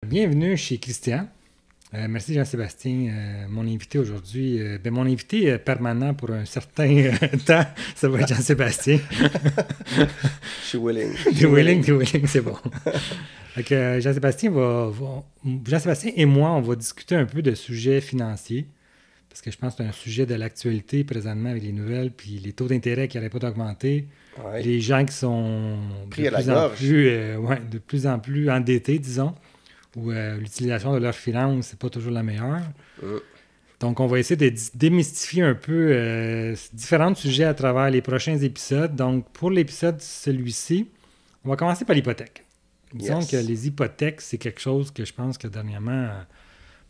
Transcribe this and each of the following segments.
Bienvenue chez Christian. Merci Jean-Sébastien. Mon invité aujourd'hui, mon invité permanent pour un certain temps, ça va être Jean-Sébastien. Je suis willing. T'es willing, c'est bon. Donc, Jean-Sébastien Jean-Sébastien et moi, on va discuter un peu de sujets financiers, parce que je pense que c'est un sujet de l'actualité présentement avec les nouvelles, puis les taux d'intérêt qui n'arrêtent pas d'augmenter, Ouais. les gens qui sont Pris à la gorge. de plus en plus endettés, disons, où l'utilisation de leurs finances, c'est pas toujours la meilleure. Donc, on va essayer de démystifier un peu différents sujets à travers les prochains épisodes. Donc, pour l'épisode celui-ci, on va commencer par l'hypothèque. Disons que les hypothèques, c'est quelque chose que je pense que dernièrement,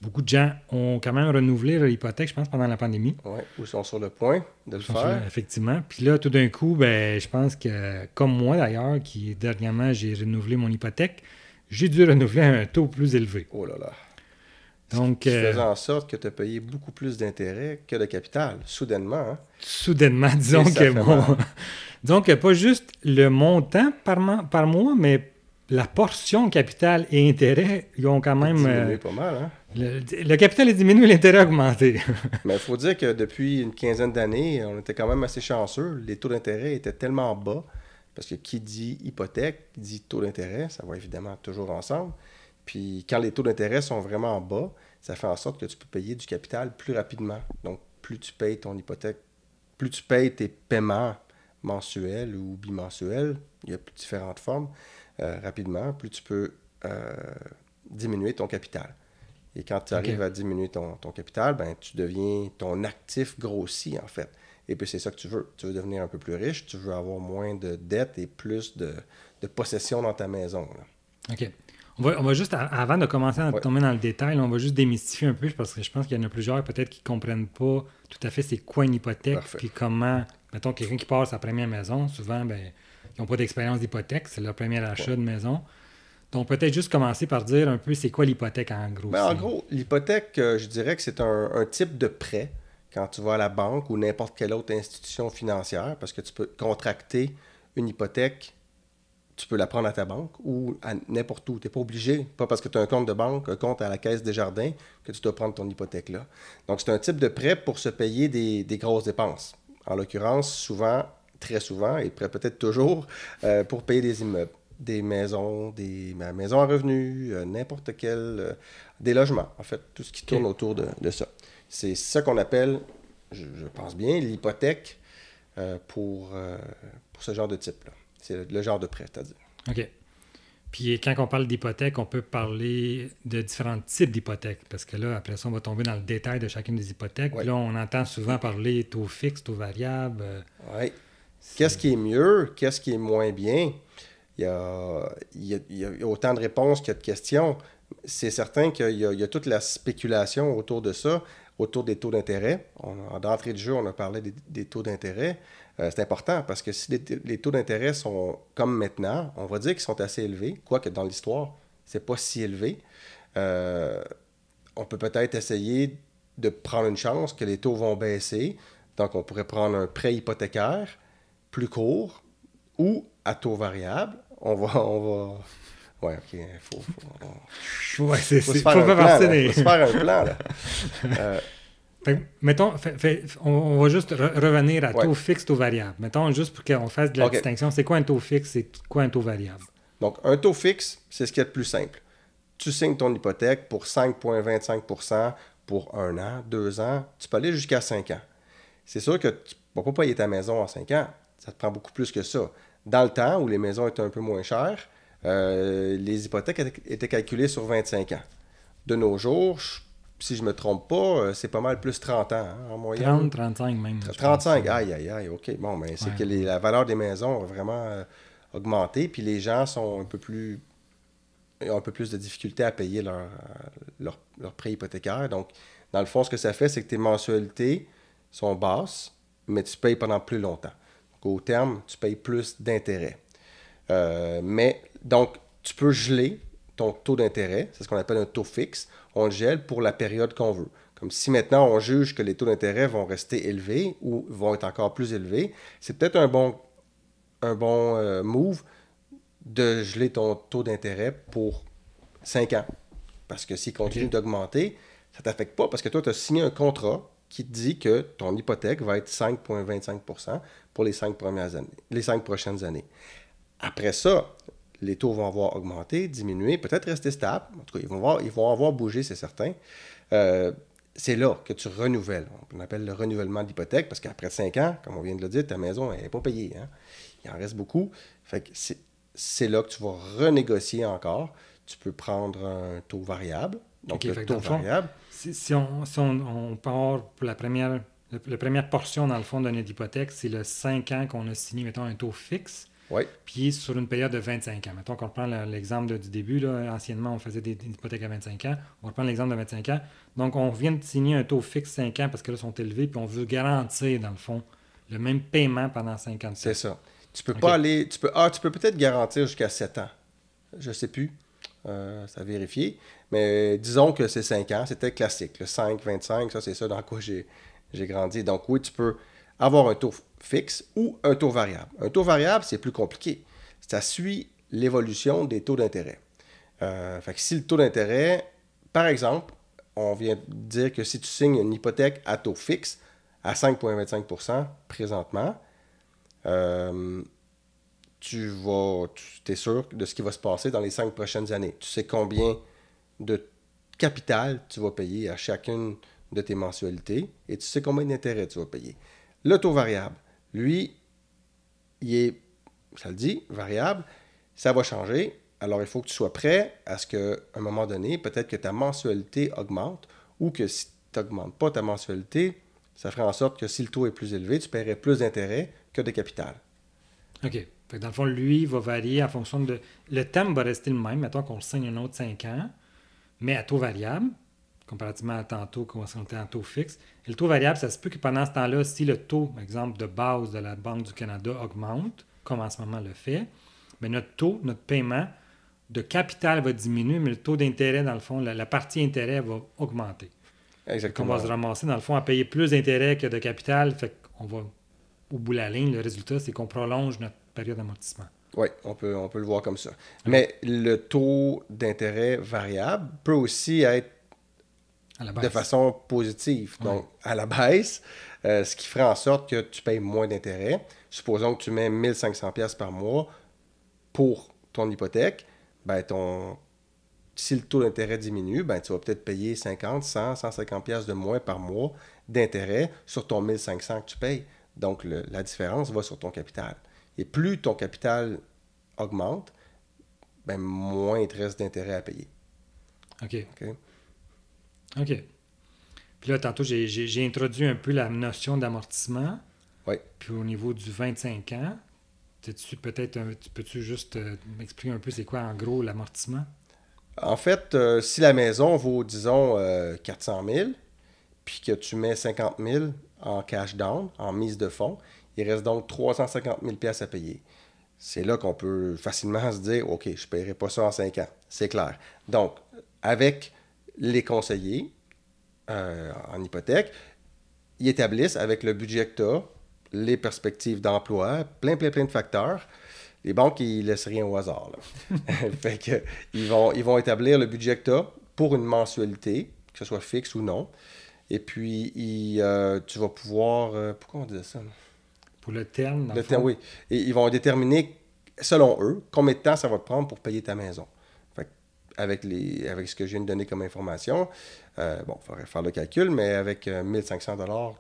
beaucoup de gens ont quand même renouvelé leur hypothèque, je pense, pendant la pandémie. Oui, ou sont sur le point de le faire. Effectivement. Puis là, tout d'un coup, je pense que, comme moi d'ailleurs, qui dernièrement, j'ai renouvelé mon hypothèque, j'ai dû renouveler à un taux plus élevé. Oh là là. Donc, Ce qui faisait en sorte que tu as payé beaucoup plus d'intérêt que de capital, soudainement. Hein? Soudainement, disons que pas juste le montant par mois, mais la portion capital et intérêt, ils ont quand même... diminué pas mal, hein? Le capital est diminué, l'intérêt a augmenté. Mais il faut dire que depuis une quinzaine d'années, on était quand même assez chanceux. Les taux d'intérêt étaient tellement bas, parce que qui dit hypothèque, dit taux d'intérêt, ça va évidemment toujours ensemble. Puis quand les taux d'intérêt sont vraiment bas, ça fait en sorte que tu peux payer du capital plus rapidement. Donc, plus tu payes ton hypothèque, plus tu payes tes paiements mensuels ou bimensuels, il y a différentes formes, rapidement, plus tu peux diminuer ton capital. Et quand tu arrives à diminuer ton capital, tu deviens, ton actif grossit en fait. Et puis c'est ça que tu veux. Tu veux devenir un peu plus riche, tu veux avoir moins de dettes et plus de possession dans ta maison. Là. OK. On va juste, avant de commencer à tomber dans le détail, on va juste démystifier un peu, parce que je pense qu'il y en a plusieurs peut-être qui ne comprennent pas tout à fait c'est quoi une hypothèque, puis comment, mettons, quelqu'un qui part sa première maison, souvent, ils n'ont pas d'expérience d'hypothèque, c'est leur premier achat de maison. Donc, peut-être juste commencer par dire un peu c'est quoi l'hypothèque en gros. En gros, l'hypothèque, je dirais que c'est un type de prêt quand tu vas à la banque ou n'importe quelle autre institution financière, parce que tu peux contracter une hypothèque. Tu peux la prendre à ta banque ou à n'importe où. Tu n'es pas obligé, pas parce que tu as un compte de banque, un compte à la Caisse des Jardins, que tu dois prendre ton hypothèque là. Donc, c'est un type de prêt pour se payer des grosses dépenses. En l'occurrence, souvent, très souvent, et peut-être toujours, pour payer des immeubles, des maisons, des maisons à revenus, n'importe quel... des logements, en fait, tout ce qui tourne autour de ça. C'est ça qu'on appelle, je pense bien, l'hypothèque pour ce genre de type-là. C'est le genre de prêt, c'est-à-dire. OK. Puis quand on parle d'hypothèque, on peut parler de différents types d'hypothèques. Parce que là, après ça, on va tomber dans le détail de chacune des hypothèques. Puis là, on entend souvent parler taux fixe, taux variable. Oui. Qu'est-ce qui est mieux? Qu'est-ce qui est moins bien? Il y a autant de réponses qu'il y a de questions. C'est certain qu'il y a toute la spéculation autour de ça, autour des taux d'intérêt. D'entrée de jeu, on a parlé des taux d'intérêt. C'est important parce que si les taux d'intérêt sont comme maintenant, on va dire qu'ils sont assez élevés, quoique dans l'histoire, c'est pas si élevé. On peut peut-être essayer de prendre une chance que les taux vont baisser. Donc, on pourrait prendre un prêt hypothécaire plus court ou à taux variable. On va... Ouais, OK, il faut se faire un plan, là. Mettons, on va juste revenir à taux fixe, taux variable. Mettons, juste pour qu'on fasse de la distinction, c'est quoi un taux fixe, c'est quoi un taux variable? Donc, un taux fixe, c'est ce qui est le plus simple. Tu signes ton hypothèque pour 5,25% pour 1 an, 2 ans, tu peux aller jusqu'à 5 ans. C'est sûr que tu ne vas pas payer ta maison en 5 ans, ça te prend beaucoup plus que ça. Dans le temps où les maisons étaient un peu moins chères, les hypothèques étaient calculées sur 25 ans. De nos jours, si je ne me trompe pas, c'est pas mal plus 30 ans, en moyenne. 30, 35 même. 35, aïe, OK. Bon, mais c'est que la valeur des maisons a vraiment augmenté, puis les gens sont ont un peu plus de difficultés à payer leur prêt hypothécaire. Donc, dans le fond, ce que ça fait, c'est que tes mensualités sont basses, mais tu payes pendant plus longtemps. Donc, au terme, tu payes plus d'intérêt. Donc, tu peux geler ton taux d'intérêt, c'est ce qu'on appelle un taux fixe. On le gèle pour la période qu'on veut. Comme si maintenant on juge que les taux d'intérêt vont rester élevés ou vont être encore plus élevés, c'est peut-être un bon move de geler ton taux d'intérêt pour 5 ans Parce que s'il continue d'augmenter, ça ne t'affecte pas parce que toi, tu as signé un contrat qui te dit que ton hypothèque va être 5,25% pour les 5 prochaines années. Après ça, les taux vont avoir augmenté, diminué, peut-être rester stable. En tout cas, ils vont avoir bougé, c'est certain. C'est là que tu renouvelles. On appelle le renouvellement d'hypothèque parce qu'après 5 ans, comme on vient de le dire, ta maison n'est pas payée. Hein? Il en reste beaucoup. Fait que c'est là que tu vas renégocier encore. Tu peux prendre un taux variable. Donc, le taux variable. Si on part pour la première portion, dans le fond, de notre hypothèque, c'est le 5 ans qu'on a signé, mettons, un taux fixe. Oui. Puis sur une période de 25 ans. Mettons qu'on reprend l'exemple du début. Là, anciennement, on faisait des hypothèques à 25 ans. On reprend l'exemple de 25 ans. Donc, on vient de signer un taux fixe 5 ans parce que là, ils sont élevés. Puis on veut garantir, dans le fond, le même paiement pendant 50 ans. C'est ça. Tu peux pas aller... Tu peux peut-être garantir jusqu'à 7 ans. Je ne sais plus. Ça a vérifié. Mais disons que c'est 5 ans. C'était classique. Le 5, 25, ça, c'est ça dans quoi j'ai grandi. Donc, oui, tu peux avoir un taux fixe ou un taux variable. Un taux variable, c'est plus compliqué. Ça suit l'évolution des taux d'intérêt. Fait que si le taux d'intérêt, par exemple, on vient de dire que si tu signes une hypothèque à taux fixe à 5,25% présentement, tu es sûr de ce qui va se passer dans les 5 prochaines années. Tu sais combien de capital tu vas payer à chacune de tes mensualités et tu sais combien d'intérêts tu vas payer. Le taux variable, lui, il est, ça le dit, variable, ça va changer. Alors, il faut que tu sois prêt à ce qu'à un moment donné, peut-être que ta mensualité augmente ou que si tu n'augmentes pas ta mensualité, ça ferait en sorte que si le taux est plus élevé, tu paierais plus d'intérêts que de capital. OK. Fait que dans le fond, lui, il va varier en fonction de... Le thème va rester le même. Mettons qu'on le signe un autre 5 ans, mais à taux variable, comparativement à tantôt, qu'on était en taux fixe. Et le taux variable, ça se peut que pendant ce temps-là, si le taux, par exemple, de base de la Banque du Canada augmente, comme en ce moment le fait, bien notre taux, notre paiement de capital va diminuer, mais le taux d'intérêt, dans le fond, la partie intérêt va augmenter. Exactement. On va se ramasser, dans le fond, à payer plus d'intérêt que de capital. Fait qu'on va, au bout de la ligne, le résultat, c'est qu'on prolonge notre période d'amortissement. Oui, on peut le voir comme ça. Mais le taux d'intérêt variable peut aussi être de façon positive. Donc, à la baisse, ce qui ferait en sorte que tu payes moins d'intérêt. Supposons que tu mets 1 500$ par mois pour ton hypothèque. Ben, si le taux d'intérêt diminue, ben, tu vas peut-être payer 50, 100, 150$ de moins par mois d'intérêt sur ton 1 500$ que tu payes. Donc, la différence va sur ton capital. Et plus ton capital augmente, ben, moins il te reste d'intérêt à payer. OK. Puis là, tantôt, j'ai introduit un peu la notion d'amortissement. Oui. Puis au niveau du 25 ans, peux-tu juste m'expliquer un peu c'est quoi, en gros, l'amortissement? En fait, si la maison vaut, disons, 400 000, puis que tu mets 50 000 en cash down, en mise de fonds, il reste donc 350 000 $ à payer. C'est là qu'on peut facilement se dire, OK, je ne paierai pas ça en 5 ans. C'est clair. Donc, avec les conseillers en hypothèque, ils établissent avec le budget que tu as, les perspectives d'emploi, plein de facteurs. Les banques, ils ne laissent rien au hasard. Fait que, ils vont établir le budget que tu as pour une mensualité, que ce soit fixe ou non. Et puis, tu vas pouvoir... pourquoi on disait ça? Pour le terme, dans le terme, oui. Et ils vont déterminer, selon eux, combien de temps ça va te prendre pour payer ta maison. Fait que, avec ce que je viens de donner comme information, il faudrait faire le calcul, mais avec 1 500$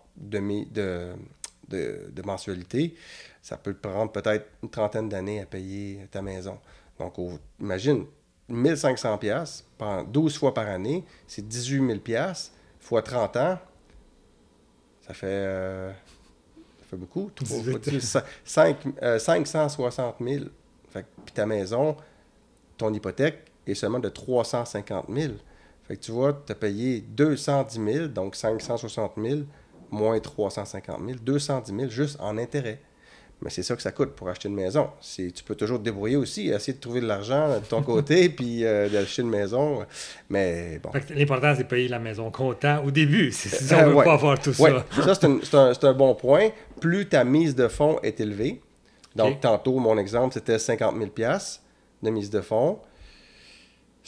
de mensualité, ça peut te prendre peut-être une trentaine d'années à payer ta maison. Donc, imagine, 1 500$ pendant 12 fois par année, c'est 18 000$ fois 30 ans, ça fait beaucoup. 560 000. Puis ta maison, ton hypothèque est seulement de 350 000. Fait que tu vois, tu as payé 210 000, donc 560 000 moins 350 000, 210 000 juste en intérêt. Mais c'est ça que ça coûte pour acheter une maison. Tu peux toujours te débrouiller aussi, essayer de trouver de l'argent de ton côté, puis d'acheter une maison. Mais bon. L'important, c'est de payer la maison comptant au début. Si on ne veut pas avoir tout ça. Ça, c'est un bon point. Plus ta mise de fonds est élevée, donc tantôt, mon exemple, c'était 50 000$ de mise de fonds.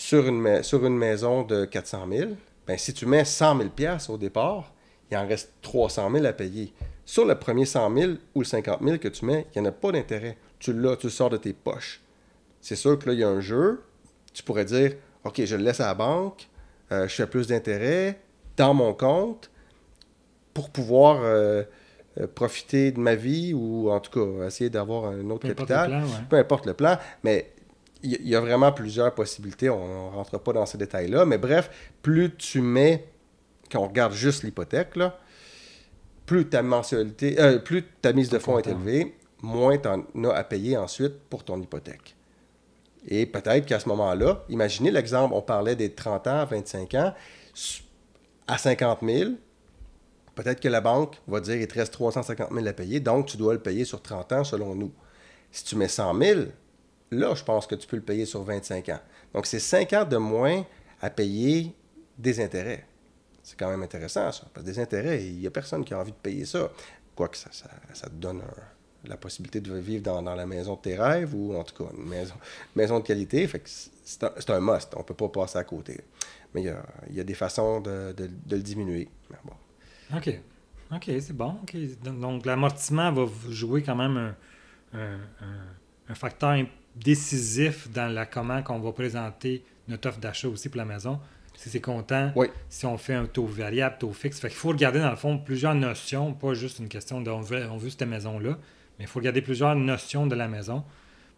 sur une maison de 400 000, ben, si tu mets 100 000 $ au départ, il en reste 300 000 à payer. Sur le premier 100 000 ou le 50 000 que tu mets, il n'y en a pas d'intérêt. Tu l'as, tu le sors de tes poches. C'est sûr que là, il y a un jeu. Tu pourrais dire, OK, je le laisse à la banque, je fais plus d'intérêt dans mon compte pour pouvoir profiter de ma vie ou en tout cas essayer d'avoir un autre capital. Peu importe le plan, mais il y a vraiment plusieurs possibilités. On ne rentre pas dans ces détails-là. Mais bref, plus tu mets, quand on regarde juste l'hypothèque, là, plus ta mensualité, plus ta mise de fonds est élevée, moins tu en as à payer ensuite pour ton hypothèque. Et peut-être qu'à ce moment-là, imaginez l'exemple, on parlait des 30 ans, 25 ans, à 50 000, peut-être que la banque va dire il te reste 350 000 à payer, donc tu dois le payer sur 30 ans selon nous. Si tu mets 100 000, là, je pense que tu peux le payer sur 25 ans. Donc, c'est 5 ans de moins à payer des intérêts. C'est quand même intéressant, ça. Parce que des intérêts, il n'y a personne qui a envie de payer ça. Quoique ça te donne la possibilité de vivre dans la maison de tes rêves ou en tout cas une maison de qualité. Fait que c'est un must. On ne peut pas passer à côté. Mais il y a des façons de le diminuer. Bon. OK, c'est bon. Okay. Donc, l'amortissement va jouer quand même un facteur décisif dans comment on va présenter notre offre d'achat aussi pour la maison. Si c'est comptant, oui. Si on fait un taux variable, taux fixe. Fait qu'il faut regarder, dans le fond, plusieurs notions, pas juste une question de on veut cette maison-là, mais il faut regarder plusieurs notions de la maison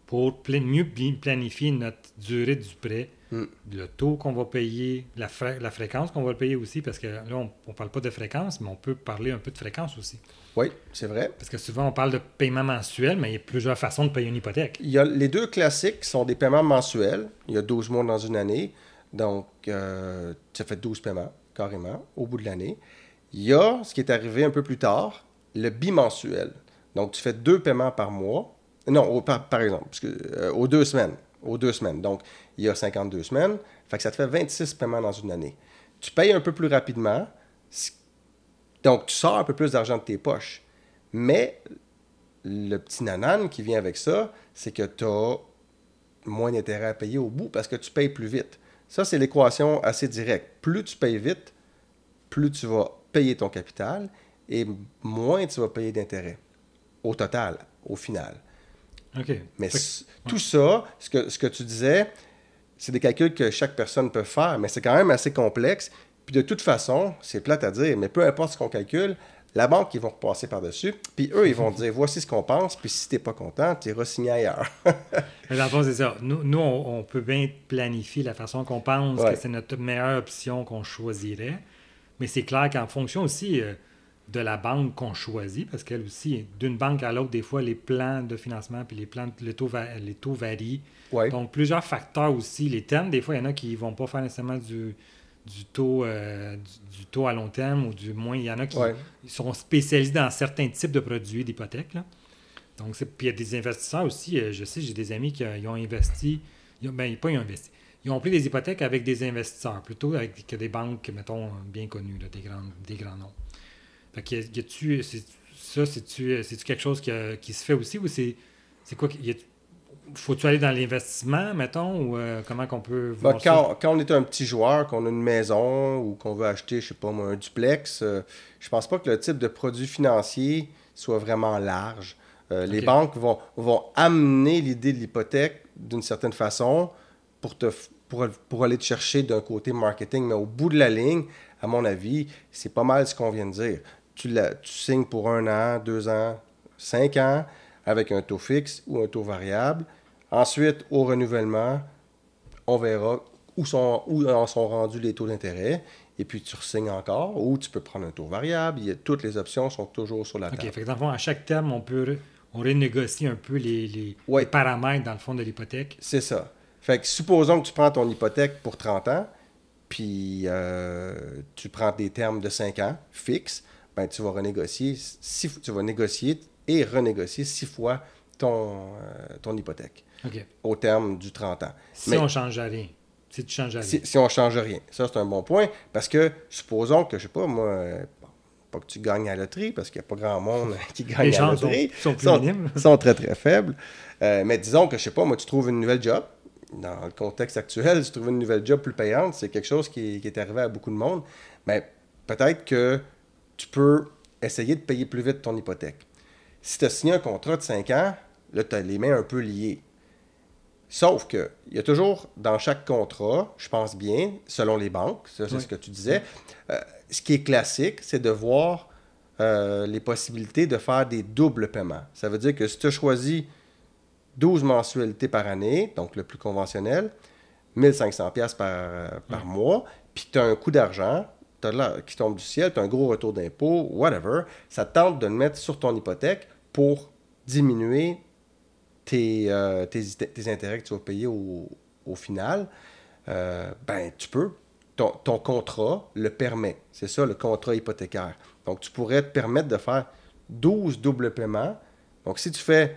pour mieux planifier notre durée du prêt, le taux qu'on va payer, la fréquence qu'on va le payer aussi, parce que là, on ne parle pas de fréquence, mais on peut parler un peu de fréquence aussi. Oui, c'est vrai. Parce que souvent, on parle de paiement mensuel, mais il y a plusieurs façons de payer une hypothèque. Il y a les deux classiques sont des paiements mensuels. Il y a 12 mois dans une année. Donc, ça fait 12 paiements, carrément, au bout de l'année. Il y a, ce qui est arrivé un peu plus tard, le bimensuel. Donc, tu fais 2 paiements par mois. Non, par exemple, parce que, aux 2 semaines. Aux 2 semaines. Donc, il y a 52 semaines. Fait que ça te fait 26 paiements dans une année. Tu payes un peu plus rapidement. Donc, tu sors un peu plus d'argent de tes poches. Mais, le petit nanan qui vient avec ça, c'est que tu as moins d'intérêt à payer au bout parce que tu payes plus vite. Ça, c'est l'équation assez directe. Plus tu payes vite, plus tu vas payer ton capital et moins tu vas payer d'intérêt au total, au final. OK. Mais tout ça, ce que tu disais, c'est des calculs que chaque personne peut faire, mais c'est quand même assez complexe. Puis de toute façon, c'est plate à dire, mais peu importe ce qu'on calcule, la banque, ils vont repasser par-dessus, puis eux, ils vont te dire, voici ce qu'on pense, puis si t'es pas content, tu iras signer ailleurs. Dans le fond, c'est ça. Nous on peut bien planifier la façon qu'on pense que c'est notre meilleure option qu'on choisirait, mais c'est clair qu'en fonction aussi de la banque qu'on choisit, parce qu'elle aussi, d'une banque à l'autre, des fois, les plans de financement puis les taux varient. Ouais. Donc, plusieurs facteurs aussi. Les termes, des fois, il y en a qui ne vont pas faire nécessairement du taux à long terme, ou du moins, il y en a qui sont spécialisés dans certains types de produits d'hypothèque. Là. Donc, puis il y a des investisseurs aussi. Je sais, j'ai des amis qui ont investi. Ils ont pris des hypothèques avec des investisseurs, plutôt que des banques, mettons, bien connues, là, des grands noms. Fait que c'est-tu quelque chose qui se fait aussi, ou c'est quoi? Faut-tu aller dans l'investissement, mettons, ou comment qu'on peut voir ça? Quand on est un petit joueur, qu'on a une maison ou qu'on veut acheter, je sais pas moi, un duplex, je pense pas que le type de produit financier soit vraiment large. Les banques vont amener l'idée de l'hypothèque d'une certaine façon pour aller te chercher d'un côté marketing, mais au bout de la ligne, à mon avis, c'est pas mal ce qu'on vient de dire. Tu signes pour 1 an, 2 ans, 5 ans, avec un taux fixe ou un taux variable. Ensuite, au renouvellement, on verra où en sont rendus les taux d'intérêt. Et puis, tu re-signes encore, ou tu peux prendre un taux variable. Toutes les options sont toujours sur la table. OK. Fait que dans le fond, à chaque terme, on renégocie un peu les paramètres, dans le fond, de l'hypothèque. C'est ça. Fait que supposons que tu prends ton hypothèque pour 30 ans, puis tu prends des termes de 5 ans fixes, ben tu vas renégocier, négocier et renégocier 6 fois ton hypothèque au terme du 30 ans. Si on ne change rien. Si tu changes rien. Si on ne change rien. Ça, c'est un bon point, parce que supposons que, je sais pas, moi, pas que tu gagnes à la loterie, parce qu'il n'y a pas grand monde qui gagne à la loterie. Les chances sont plus minimes. Sont très, très faibles. Mais disons que, je sais pas, moi, tu trouves une nouvelle job, dans le contexte actuel, si trouver une nouvelle job plus payante, c'est quelque chose qui est arrivé à beaucoup de monde. Mais peut-être que tu peux essayer de payer plus vite ton hypothèque. Si tu as signé un contrat de 5 ans, là, tu as les mains un peu liées. Sauf que il y a toujours, dans chaque contrat, je pense bien, selon les banques, ça c'est ce que tu disais, ce qui est classique, c'est de voir les possibilités de faire des doubles paiements. Ça veut dire que si tu as choisi 12 mensualités par année, donc le plus conventionnel, 1500$ par mois, puis tu as un coût d'argent qui tombe du ciel, tu as un gros retour d'impôt, whatever, ça te tente de le mettre sur ton hypothèque pour diminuer tes intérêts que tu vas payer au final, ben tu peux. Ton contrat le permet. C'est ça, le contrat hypothécaire. Donc, tu pourrais te permettre de faire 12 doubles paiements. Donc, si tu fais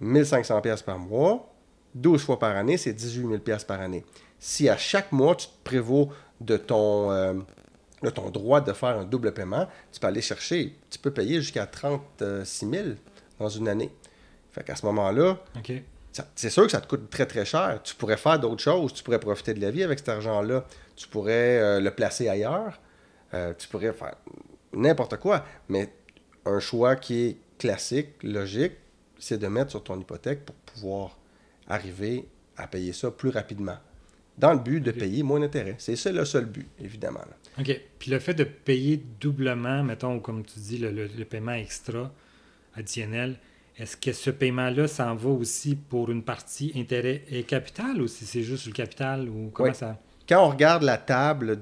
1500$ par mois, 12 fois par année, c'est 18 000$ par année. Si à chaque mois, tu te prévaux de ton droit de faire un double paiement, tu peux aller chercher, tu peux payer jusqu'à 36 000 dans une année. Fait qu'à ce moment-là, c'est sûr que ça te coûte très, très cher. Tu pourrais faire d'autres choses. Tu pourrais profiter de la vie avec cet argent-là. Tu pourrais le placer ailleurs. Tu pourrais faire n'importe quoi. Mais un choix qui est classique, logique, c'est de mettre sur ton hypothèque pour pouvoir arriver à payer ça plus rapidement. Dans le but de payer moins d'intérêt. C'est ça le seul but, évidemment. Là. OK. Puis le fait de payer doublement, mettons, comme tu dis, le paiement extra additionnel, est-ce que ce paiement-là s'en va aussi pour une partie intérêt et capital ou si c'est juste le capital ou comment ça... Quand on regarde la table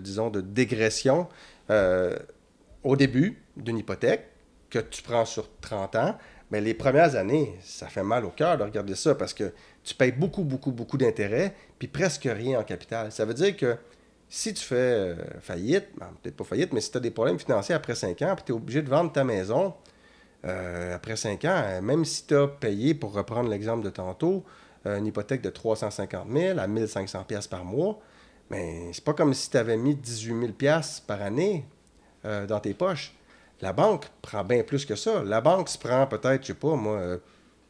disons, de dégression au début d'une hypothèque que tu prends sur 30 ans, bien, les premières années, ça fait mal au cœur de regarder ça parce que tu payes beaucoup, beaucoup, beaucoup d'intérêts puis presque rien en capital. Ça veut dire que si tu fais faillite, peut-être pas faillite, mais si tu as des problèmes financiers après 5 ans puis tu es obligé de vendre ta maison... après 5 ans, même si tu as payé, pour reprendre l'exemple de tantôt, une hypothèque de 350 000 à 1500$ par mois, mais c'est pas comme si tu avais mis 18 000$ par année dans tes poches. La banque prend bien plus que ça. La banque se prend peut-être, je sais pas, moi,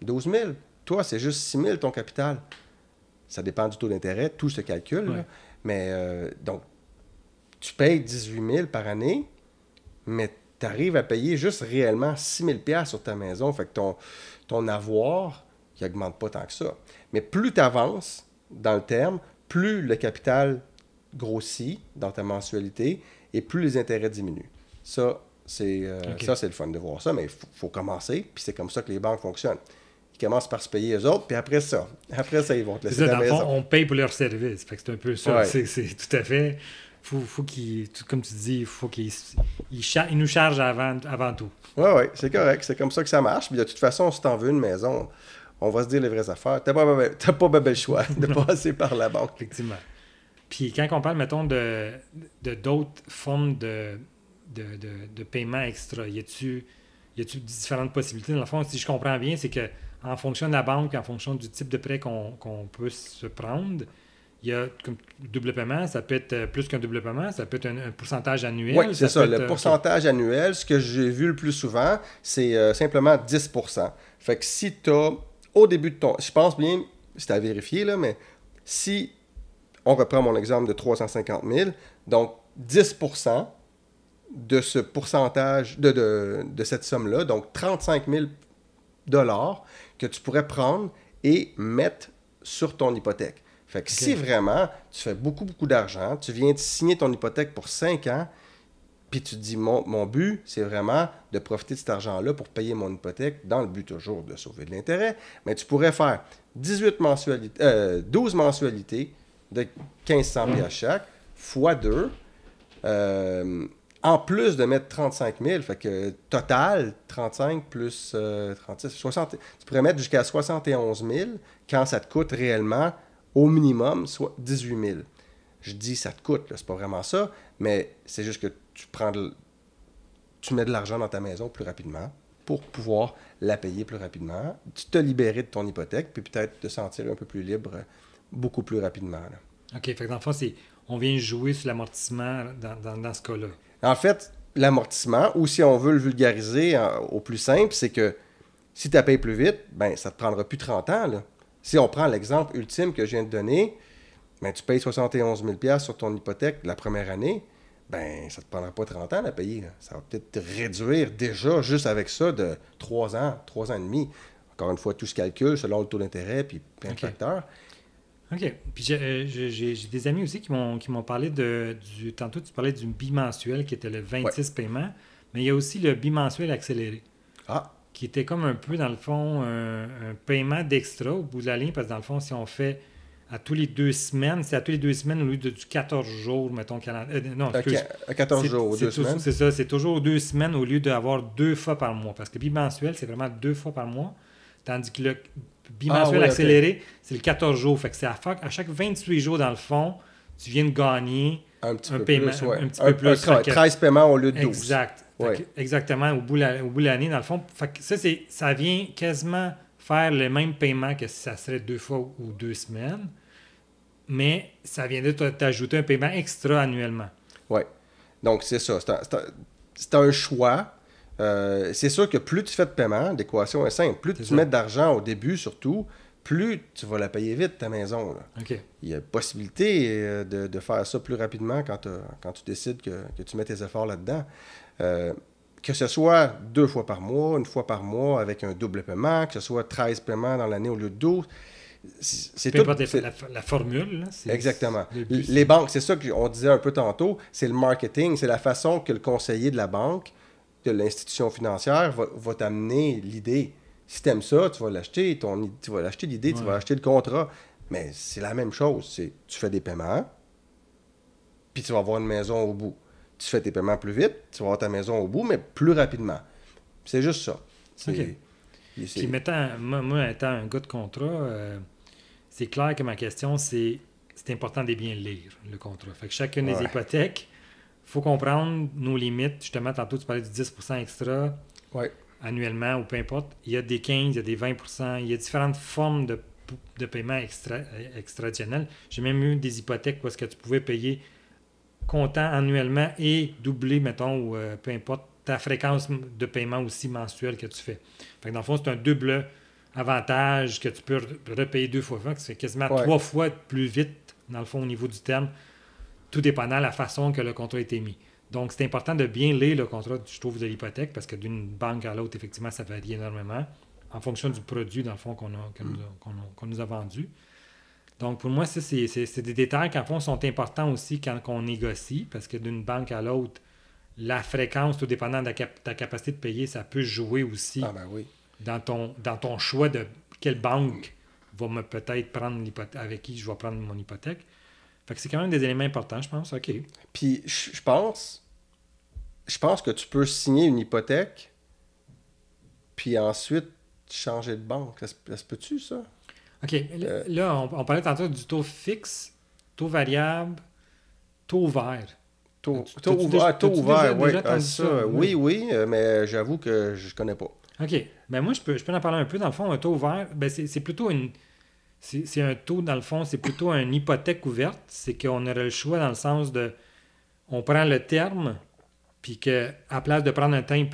12 000. Toi, c'est juste 6 000 ton capital. Ça dépend du taux d'intérêt, tout se calcule. Ouais. Mais donc, tu payes 18 000 par année, mais tu arrives à payer juste réellement 6 000$ sur ta maison. Fait que ton avoir, il n'augmente pas tant que ça. Mais plus tu avances dans le terme, plus le capital grossit dans ta mensualité et plus les intérêts diminuent. Ça, c'est le fun de voir ça, mais il faut commencer. Puis c'est comme ça que les banques fonctionnent. Ils commencent par se payer eux autres, puis après ça, ils vont te laisser ta maison. Dans le fond, on paye pour leur service. Fait que c'est un peu ça. Ouais. C'est tout à fait... Faut qu'il, comme tu dis, il faut qu'il nous charge avant tout. Oui, c'est correct. C'est comme ça que ça marche. Puis de toute façon, si tu en veux une maison, on va se dire les vraies affaires. Tu n'as pas le choix de passer par la banque. Effectivement. Puis quand on parle, mettons, de d'autres formes de paiement extra, y a-tu différentes possibilités? Dans le fond, si je comprends bien, c'est que en fonction de la banque, en fonction du type de prêt qu'on peut se prendre, il y a comme double paiement, ça peut être plus qu'un double paiement, ça peut être un pourcentage annuel. Oui, c'est ça. Le pourcentage annuel, ce que j'ai vu le plus souvent, c'est simplement 10%. Fait que si tu as, au début de ton... Je pense bien, c'est à vérifier, là, mais si on reprend mon exemple de 350 000, donc 10% de ce pourcentage, de cette somme-là, donc 35 000 $ que tu pourrais prendre et mettre sur ton hypothèque. Fait que si vraiment tu fais beaucoup, beaucoup d'argent, tu viens de signer ton hypothèque pour 5 ans, puis tu te dis, mon but, c'est vraiment de profiter de cet argent-là pour payer mon hypothèque, dans le but toujours de sauver de l'intérêt, mais tu pourrais faire 12 mensualités de 1500$ chaque, fois 2, en plus de mettre 35 000, fait que total, 35 plus 36, 60, tu pourrais mettre jusqu'à 71 000 quand ça te coûte réellement au minimum, soit 18 000. Je dis ça te coûte, là, c'est pas vraiment ça, mais c'est juste que tu mets de l'argent dans ta maison plus rapidement pour pouvoir la payer plus rapidement, tu te libérer de ton hypothèque, puis peut-être te sentir un peu plus libre beaucoup plus rapidement. Là. OK, fait que dans le fond, on vient jouer sur l'amortissement dans ce cas-là. En fait, l'amortissement, ou si on veut le vulgariser au plus simple, c'est que si tu payes plus vite, ben ça te prendra plus 30 ans, là. Si on prend l'exemple ultime que je viens de donner, ben, tu payes 71 000 $ sur ton hypothèque la première année, ben ça ne te prendra pas 30 ans à payer. Là. Ça va peut-être te réduire déjà, juste avec ça, de 3 ans, 3 ans et demi. Encore une fois, tout se calcule selon le taux d'intérêt puis plein de facteurs. OK. Puis j'ai des amis aussi qui m'ont parlé du... Tantôt, tu parlais du bimensuel qui était le 26 paiements, mais il y a aussi le bimensuel accéléré. Qui était comme un peu, dans le fond, un paiement d'extra au bout de la ligne, parce que dans le fond, si on fait à tous les 2 semaines, c'est à tous les 2 semaines au lieu du 14 jours, mettons, non, excuse. À 14 jours, 2 semaines. C'est ça, c'est toujours 2 semaines au lieu d'avoir 2 fois par mois, parce que bimensuel, c'est vraiment 2 fois par mois, tandis que le bimensuel accéléré, c'est le 14 jours. Fait que c'est à chaque 28 jours, dans le fond, tu viens de gagner un paiement un petit peu plus. 13 paiements au lieu de 12. Exact. Exactement, au bout de l'année, dans le fond. Fait que ça vient quasiment faire le même paiement que si ça serait 2 fois ou 2 semaines, mais ça vient de t'ajouter un paiement extra annuellement. Oui. Donc, c'est ça. C'est un choix. C'est sûr que plus tu fais de paiement, l'équation est simple. Plus tu mets d'argent au début, surtout, plus tu vas la payer vite, ta maison. Là. Okay. Il y a possibilité de faire ça plus rapidement quand tu décides que tu mets tes efforts là-dedans. Que ce soit 2 fois par mois, 1 fois par mois avec un double paiement, que ce soit 13 paiements dans l'année au lieu de 12. C'est tout. La formule. Là, exactement. Les banques, c'est ça qu'on disait un peu tantôt, c'est le marketing, c'est la façon que le conseiller de la banque, de l'institution financière, va t'amener l'idée. Si tu aimes ça, tu vas l'acheter, tu vas l'acheter l'idée, tu vas acheter le contrat. Mais c'est la même chose. Tu fais des paiements, puis tu vas avoir une maison au bout. Tu fais tes paiements plus vite, tu vas avoir ta maison au bout, mais plus rapidement. C'est juste ça. Puis moi, étant un gars de contrat, c'est clair que ma question, c'est important de bien lire le contrat. Fait que chacune des hypothèques, il faut comprendre nos limites. Justement, tantôt, tu parlais du 10% extra annuellement ou peu importe. Il y a des 15, il y a des 20%. Il y a différentes formes de paiement extra-additionnels. J'ai même eu des hypothèques parce que tu pouvais payer comptant annuellement et doubler, mettons, ou peu importe, ta fréquence de paiement aussi mensuelle que tu fais. Fait que dans le fond, c'est un double avantage que tu peux repayer 2 fois. C'est quasiment 3 fois plus vite, dans le fond, au niveau du terme, tout dépendant de la façon que le contrat a été mis. Donc, c'est important de bien lire le contrat, je trouve, de l'hypothèque, parce que d'une banque à l'autre, effectivement, ça varie énormément en fonction du produit, dans le fond, qu'on nous a vendu. Donc, pour moi, ça, c'est des détails qui, en fond, sont importants aussi quand on négocie, parce que d'une banque à l'autre, la fréquence, tout dépendant de ta capacité de payer, ça peut jouer aussi dans ton choix de quelle banque va me peut-être prendre l'hypothèque, avec qui je vais prendre mon hypothèque. Fait que c'est quand même des éléments importants, je pense. OK. Puis, je pense que tu peux signer une hypothèque, puis ensuite changer de banque. Ça se peut-tu, ça? OK. Là, on parlait tantôt du taux fixe, taux variable, taux vert. Taux ouvert, oui. Oui, mais j'avoue que je ne connais pas. OK. Ben moi, je peux en parler un peu. Dans le fond, un taux ouvert, ben c'est plutôt c'est un taux, dans le fond, c'est plutôt une hypothèque ouverte. C'est qu'on aurait le choix dans le sens de... On prend le terme, puis qu'à place de prendre un terme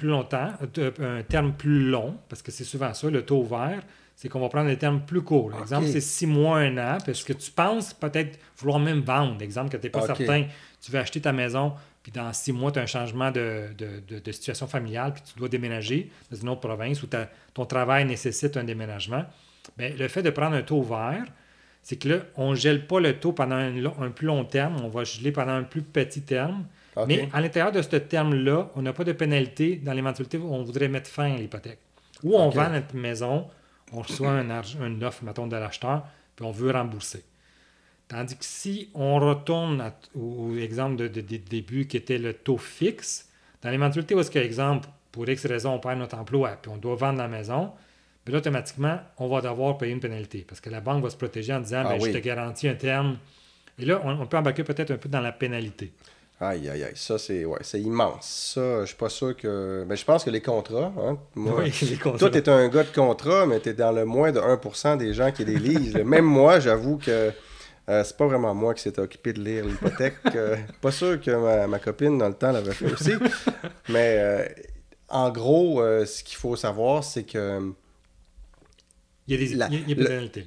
plus long, parce que c'est souvent ça, le taux ouvert, c'est qu'on va prendre des termes plus courts. Exemple, c'est 6 mois, 1 an, parce que tu penses peut-être vouloir même vendre. Exemple, que tu n'es pas certain, tu veux acheter ta maison, puis dans 6 mois, tu as un changement de situation familiale, puis tu dois déménager dans une autre province où ton travail nécessite un déménagement. Bien, le fait de prendre un taux vert, c'est que là, on ne gèle pas le taux pendant un plus long terme, on va geler pendant un plus petit terme. Mais à l'intérieur de ce terme-là, on n'a pas de pénalité dans l'éventualité où on voudrait mettre fin à l'hypothèque. Ou on vend notre maison, on reçoit une offre, mettons, de l'acheteur, puis on veut rembourser. Tandis que si on retourne au exemple de début qui était le taux fixe, dans l'éventualité où est-ce que, exemple, pour X raison, on perd notre emploi, puis on doit vendre la maison, bien là, automatiquement, on va devoir payer une pénalité. Parce que la banque va se protéger en disant, je te garantis un terme. Et là, on peut embarquer peut-être un peu dans la pénalité. Aïe. Ça, c'est immense. Ça, je suis pas sûr que... Mais je pense que les contrats... Hein, moi, les contrats. Toi, tu es un gars de contrat, mais tu es dans le moins de 1% des gens qui les lisent. Même moi, j'avoue que c'est pas vraiment moi qui s'est occupé de lire l'hypothèque. Pas sûr que ma copine, dans le temps, l'avait fait aussi. Mais en gros, ce qu'il faut savoir, c'est que Il y a des pénalités.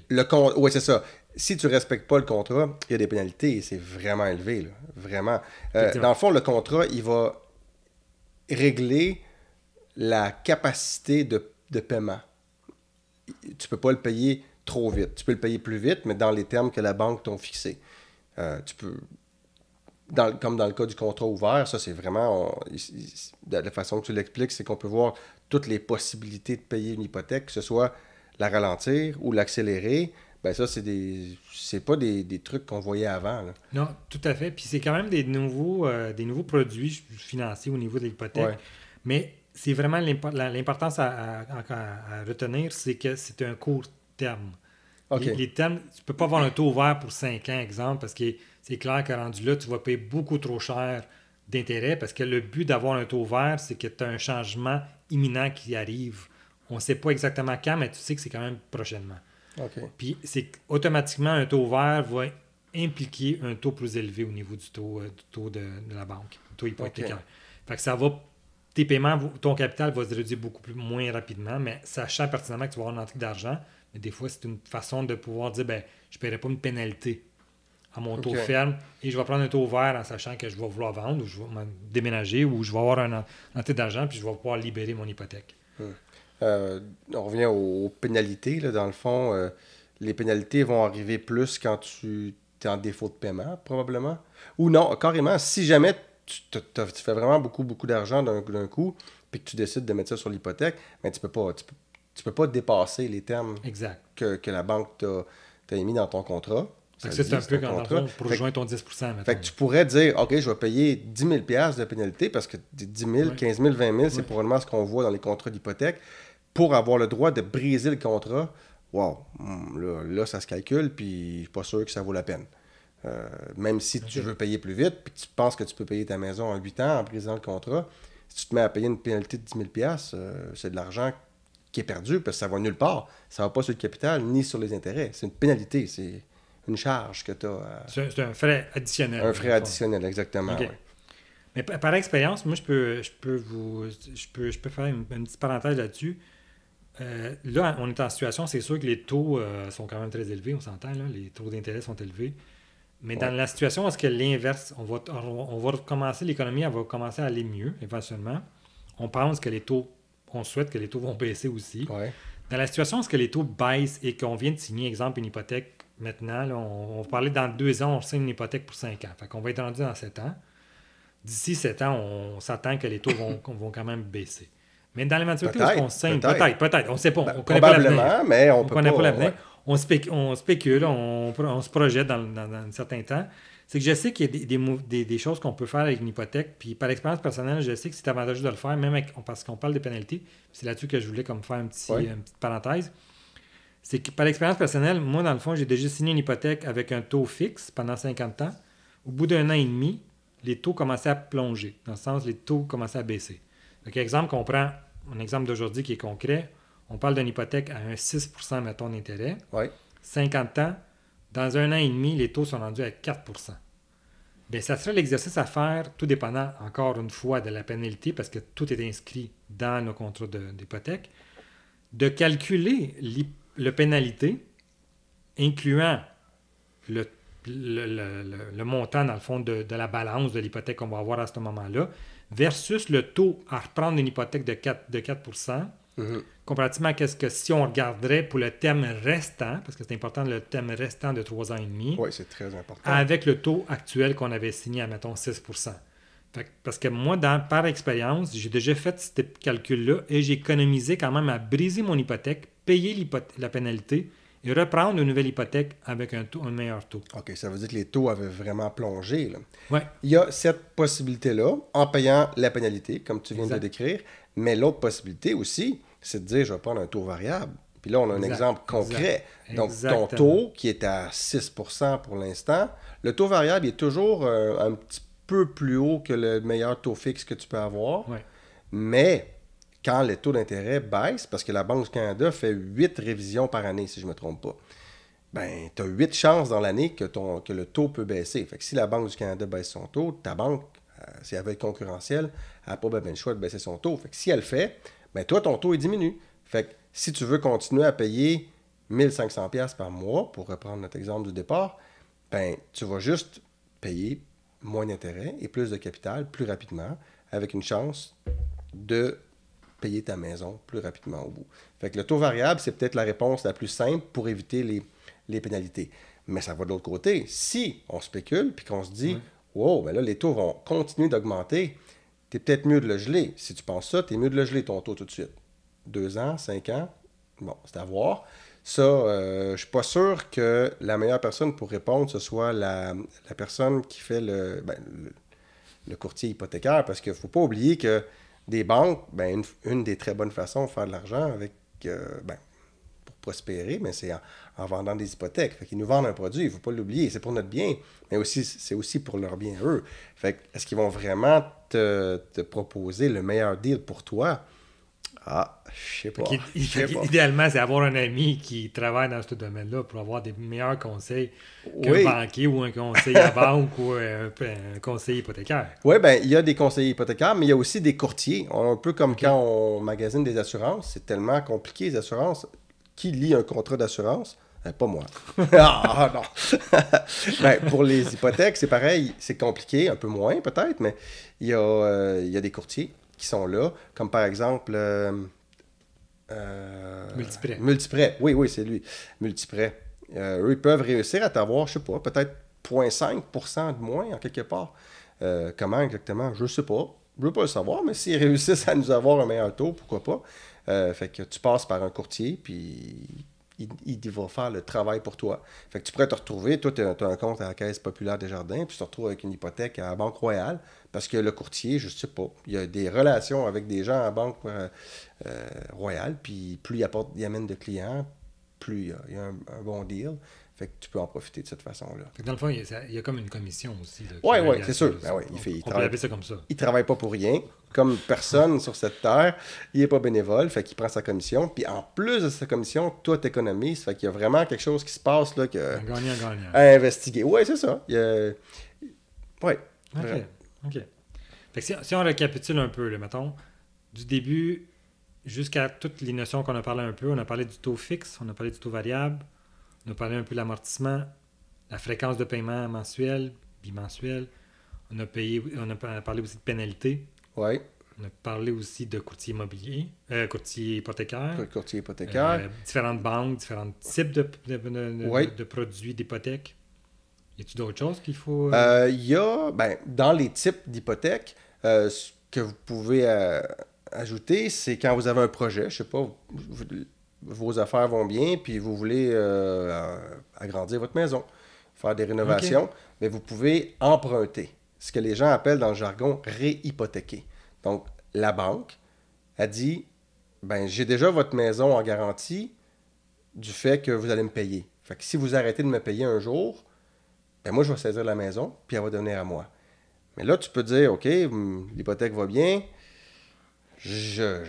Oui, c'est ça. Si tu ne respectes pas le contrat, il y a des pénalités et c'est vraiment élevé. Là. Vraiment. Dans le fond, le contrat, il va régler la capacité de paiement. Tu ne peux pas le payer trop vite. Tu peux le payer plus vite, mais dans les termes que la banque t'ont fixés. Tu peux... comme dans le cas du contrat ouvert, ça c'est vraiment, de la façon que tu l'expliques, c'est qu'on peut voir toutes les possibilités de payer une hypothèque, que ce soit la ralentir ou l'accélérer. Ben ça, c'est pas des trucs qu'on voyait avant. Là. Non, tout à fait. Puis c'est quand même des nouveaux produits financiers au niveau de l'hypothèque. Ouais. Mais c'est vraiment l'importance à retenir, c'est que c'est un court terme. Okay. Les termes, tu ne peux pas avoir un taux ouvert pour 5 ans, exemple, parce que c'est clair que rendu là, tu vas payer beaucoup trop cher d'intérêt, parce que le but d'avoir un taux ouvert, c'est que tu as un changement imminent qui arrive. On ne sait pas exactement quand, mais tu sais que c'est quand même prochainement. Okay. Puis c'est automatiquement un taux ouvert va impliquer un taux plus élevé au niveau du taux de la banque, le taux hypothécaire. Okay. Fait que ça va, tes paiements, ton capital va se réduire moins rapidement, mais sachant pertinemment que tu vas avoir une entrée d'argent, mais des fois, c'est une façon de pouvoir dire, ben, je ne paierai pas une pénalité à mon taux ferme et je vais prendre un taux ouvert en sachant que je vais vouloir vendre ou je vais me déménager ou je vais avoir une entrée d'argent puis je vais pouvoir libérer mon hypothèque. On revient aux pénalités. Là, dans le fond, les pénalités vont arriver plus quand tu es en défaut de paiement, probablement. Ou non, carrément, si jamais tu fais vraiment beaucoup d'argent d'un coup puis que tu décides de mettre ça sur l'hypothèque, ben, tu peux pas dépasser les termes que la banque t'a émis dans ton contrat. C'est un peu quand pour rejoindre ton 10 %. Fait que tu pourrais dire, OK, je vais payer 10 000 $, de pénalité parce que 10 000, 15 000, 20 000, c'est probablement ce qu'on voit dans les contrats d'hypothèque. Pour avoir le droit de briser le contrat, wow, là, ça se calcule, puis je suis pas sûr que ça vaut la peine. Même si tu veux payer plus vite, puis tu penses que tu peux payer ta maison en 8 ans en brisant le contrat, si tu te mets à payer une pénalité de 10 000 $, c'est de l'argent qui est perdu parce que ça va nulle part. Ça ne va pas sur le capital ni sur les intérêts. C'est une pénalité, c'est une charge que tu as. C'est un frais additionnel. Un frais additionnel, exactement. Okay. Ouais. Mais par expérience, moi, je peux faire une petite parenthèse là-dessus. Là, on est en situation, c'est sûr que les taux sont quand même très élevés, on s'entend, là, les taux d'intérêt sont élevés. Mais dans la situation où est-ce que l'inverse, on va recommencer, l'économie, elle va commencer à aller mieux, éventuellement. On pense que les taux, on souhaite que les taux vont baisser aussi. Ouais. Dans la situation où est-ce que les taux baissent et qu'on vient de signer, exemple, une hypothèque, maintenant, là, on va parler dans 2 ans, on signe une hypothèque pour 5 ans. Fait qu'on va être rendu dans 7 ans. D'ici 7 ans, on s'attend que les taux vont quand même baisser. Mais dans l'éventualité, est-ce qu'on signe? Peut-être. On ne sait pas. On ne connaît pas l'avenir. Mais on connaît pas l'avenir. On spécule, on se projette dans un certain temps. C'est que je sais qu'il y a des choses qu'on peut faire avec une hypothèque. Puis par expérience personnelle, je sais que c'est avantageux de le faire, même parce qu'on parle des pénalités. C'est là-dessus que je voulais comme faire une petite parenthèse. C'est que par expérience personnelle, moi, dans le fond, j'ai déjà signé une hypothèque avec un taux fixe pendant 50 ans. Au bout d'1 an et demi, les taux commençaient à plonger. Dans le sens, les taux commençaient à baisser. Donc, exemple qu'on prend, un exemple d'aujourd'hui qui est concret, on parle d'une hypothèque à un 6 % mettons, d'intérêt. Oui. 50 ans, dans 1 an et demi, les taux sont rendus à 4 %. Bien, ça serait l'exercice à faire, tout dépendant, encore une fois, de la pénalité, parce que tout est inscrit dans nos contrats d'hypothèque, de calculer le pénalité, incluant le montant, dans le fond, de la balance de l'hypothèque qu'on va avoir à ce moment-là, versus le taux à reprendre d'une hypothèque de 4 %, comparativement à ce que si on regarderait pour le terme restant, parce que c'est important, le terme restant de 3 ans et demi, oui, c'est très important, avec le taux actuel qu'on avait signé à, mettons, 6 %. Parce que moi, par expérience, j'ai déjà fait ce calcul-là et j'ai économisé quand même à briser mon hypothèque, payer la pénalité et reprendre une nouvelle hypothèque avec un meilleur taux. OK, ça veut dire que les taux avaient vraiment plongé. Oui. Il y a cette possibilité-là, en payant la pénalité, comme tu viens de décrire, mais l'autre possibilité aussi, c'est de dire, je vais prendre un taux variable. Puis là, on a un exemple concret. Donc, ton taux, qui est à 6 % pour l'instant, le taux variable est toujours un petit peu plus haut que le meilleur taux fixe que tu peux avoir. Oui. Mais quand les taux d'intérêt baissent, parce que la Banque du Canada fait 8 révisions par année, si je ne me trompe pas, ben, tu as 8 chances dans l'année que le taux peut baisser. Fait que si la Banque du Canada baisse son taux, ta banque, si elle veut être concurrentielle, elle n'a pas le choix de baisser son taux. Fait que si elle le fait, ben toi, ton taux, il diminue. Fait que si tu veux continuer à payer 1500$ par mois, pour reprendre notre exemple du départ, ben, tu vas juste payer moins d'intérêt et plus de capital plus rapidement, avec une chance de payer ta maison plus rapidement au bout. Fait que le taux variable, c'est peut-être la réponse la plus simple pour éviter les pénalités. Mais ça va de l'autre côté. Si on spécule puis qu'on se dit, wow, ben là, les taux vont continuer d'augmenter, t'es peut-être mieux de le geler. Si tu penses ça, t'es mieux de le geler ton taux tout de suite. 2 ans, 5 ans, bon, c'est à voir. Ça, je suis pas sûr que la meilleure personne pour répondre, ce soit la personne qui fait le courtier hypothécaire, parce qu'il ne faut pas oublier que des banques, ben, une des très bonnes façons de faire de l'argent avec, pour prospérer, mais c'est en vendant des hypothèques. Fait qu'ils nous vendent un produit, il ne faut pas l'oublier, c'est pour notre bien, mais aussi c'est aussi pour leur bien eux. Fait que, est-ce qu'ils vont vraiment te proposer le meilleur deal pour toi? Ah, je sais pas. Idéalement, c'est avoir un ami qui travaille dans ce domaine-là pour avoir des meilleurs conseils qu'un banquier ou un conseiller à banque ou un conseiller hypothécaire. Oui, bien, il y a des conseillers hypothécaires, mais il y a aussi des courtiers. Un peu comme quand on magasine des assurances, c'est tellement compliqué, les assurances. Qui lit un contrat d'assurance? Pas moi. Ah non! Ben, pour les hypothèques, c'est pareil, c'est compliqué, un peu moins peut-être, mais il y a des courtiers qui sont là, comme par exemple Multiprêt. Multiprêt, oui, c'est lui. Multiprêt. Eux, ils peuvent réussir à t'avoir, je sais pas, peut-être 0,5% de moins en quelque part. Comment exactement? Je sais pas. Je veux pas le savoir, mais s'ils réussissent à nous avoir un meilleur taux, pourquoi pas? Fait que tu passes par un courtier, puis il va faire le travail pour toi. Fait que tu pourrais te retrouver, toi, tu as un compte à la Caisse populaire Desjardins, puis tu te retrouves avec une hypothèque à la Banque Royale, parce que le courtier, je sais pas, il y a des relations avec des gens à la Banque Royale, puis plus il amène de clients, plus il y a un bon deal. Fait que tu peux en profiter de cette façon-là. Fait que dans le fond, il y a comme une commission aussi. Oui, c'est sûr. Ben il peut appeler ça comme ça. Il travaille pas pour rien. Comme personne sur cette terre, il n'est pas bénévole, fait qu'il prend sa commission. Puis en plus de sa commission, toi, tu économises. Fait qu'il y a vraiment quelque chose qui se passe là, un gagnant-gagnant. À investiguer. Oui, c'est ça. Oui. OK. Fait que si on récapitule un peu, là, mettons, du début jusqu'à toutes les notions qu'on a parlé un peu, on a parlé du taux fixe, on a parlé du taux variable, on a parlé un peu de l'amortissement, la fréquence de paiement mensuelle, bimensuelle. On a parlé aussi de pénalité. Oui. On a parlé aussi de courtier immobilier, courtier hypothécaire. Courtier hypothécaire. Différentes banques, différents types de produits d'hypothèque. Y a-t-il d'autres choses qu'il faut... Il y a, dans les types d'hypothèques, ce que vous pouvez ajouter, c'est quand vous avez un projet, je sais pas, vos affaires vont bien, puis vous voulez agrandir votre maison, faire des rénovations, mais vous pouvez emprunter. Ce que les gens appellent dans le jargon réhypothéquer. Donc, la banque a dit, j'ai déjà votre maison en garantie du fait que vous allez me payer. Fait que si vous arrêtez de me payer un jour, moi, je vais saisir la maison, puis elle va devenir à moi. Mais là, tu peux dire, OK, l'hypothèque va bien, je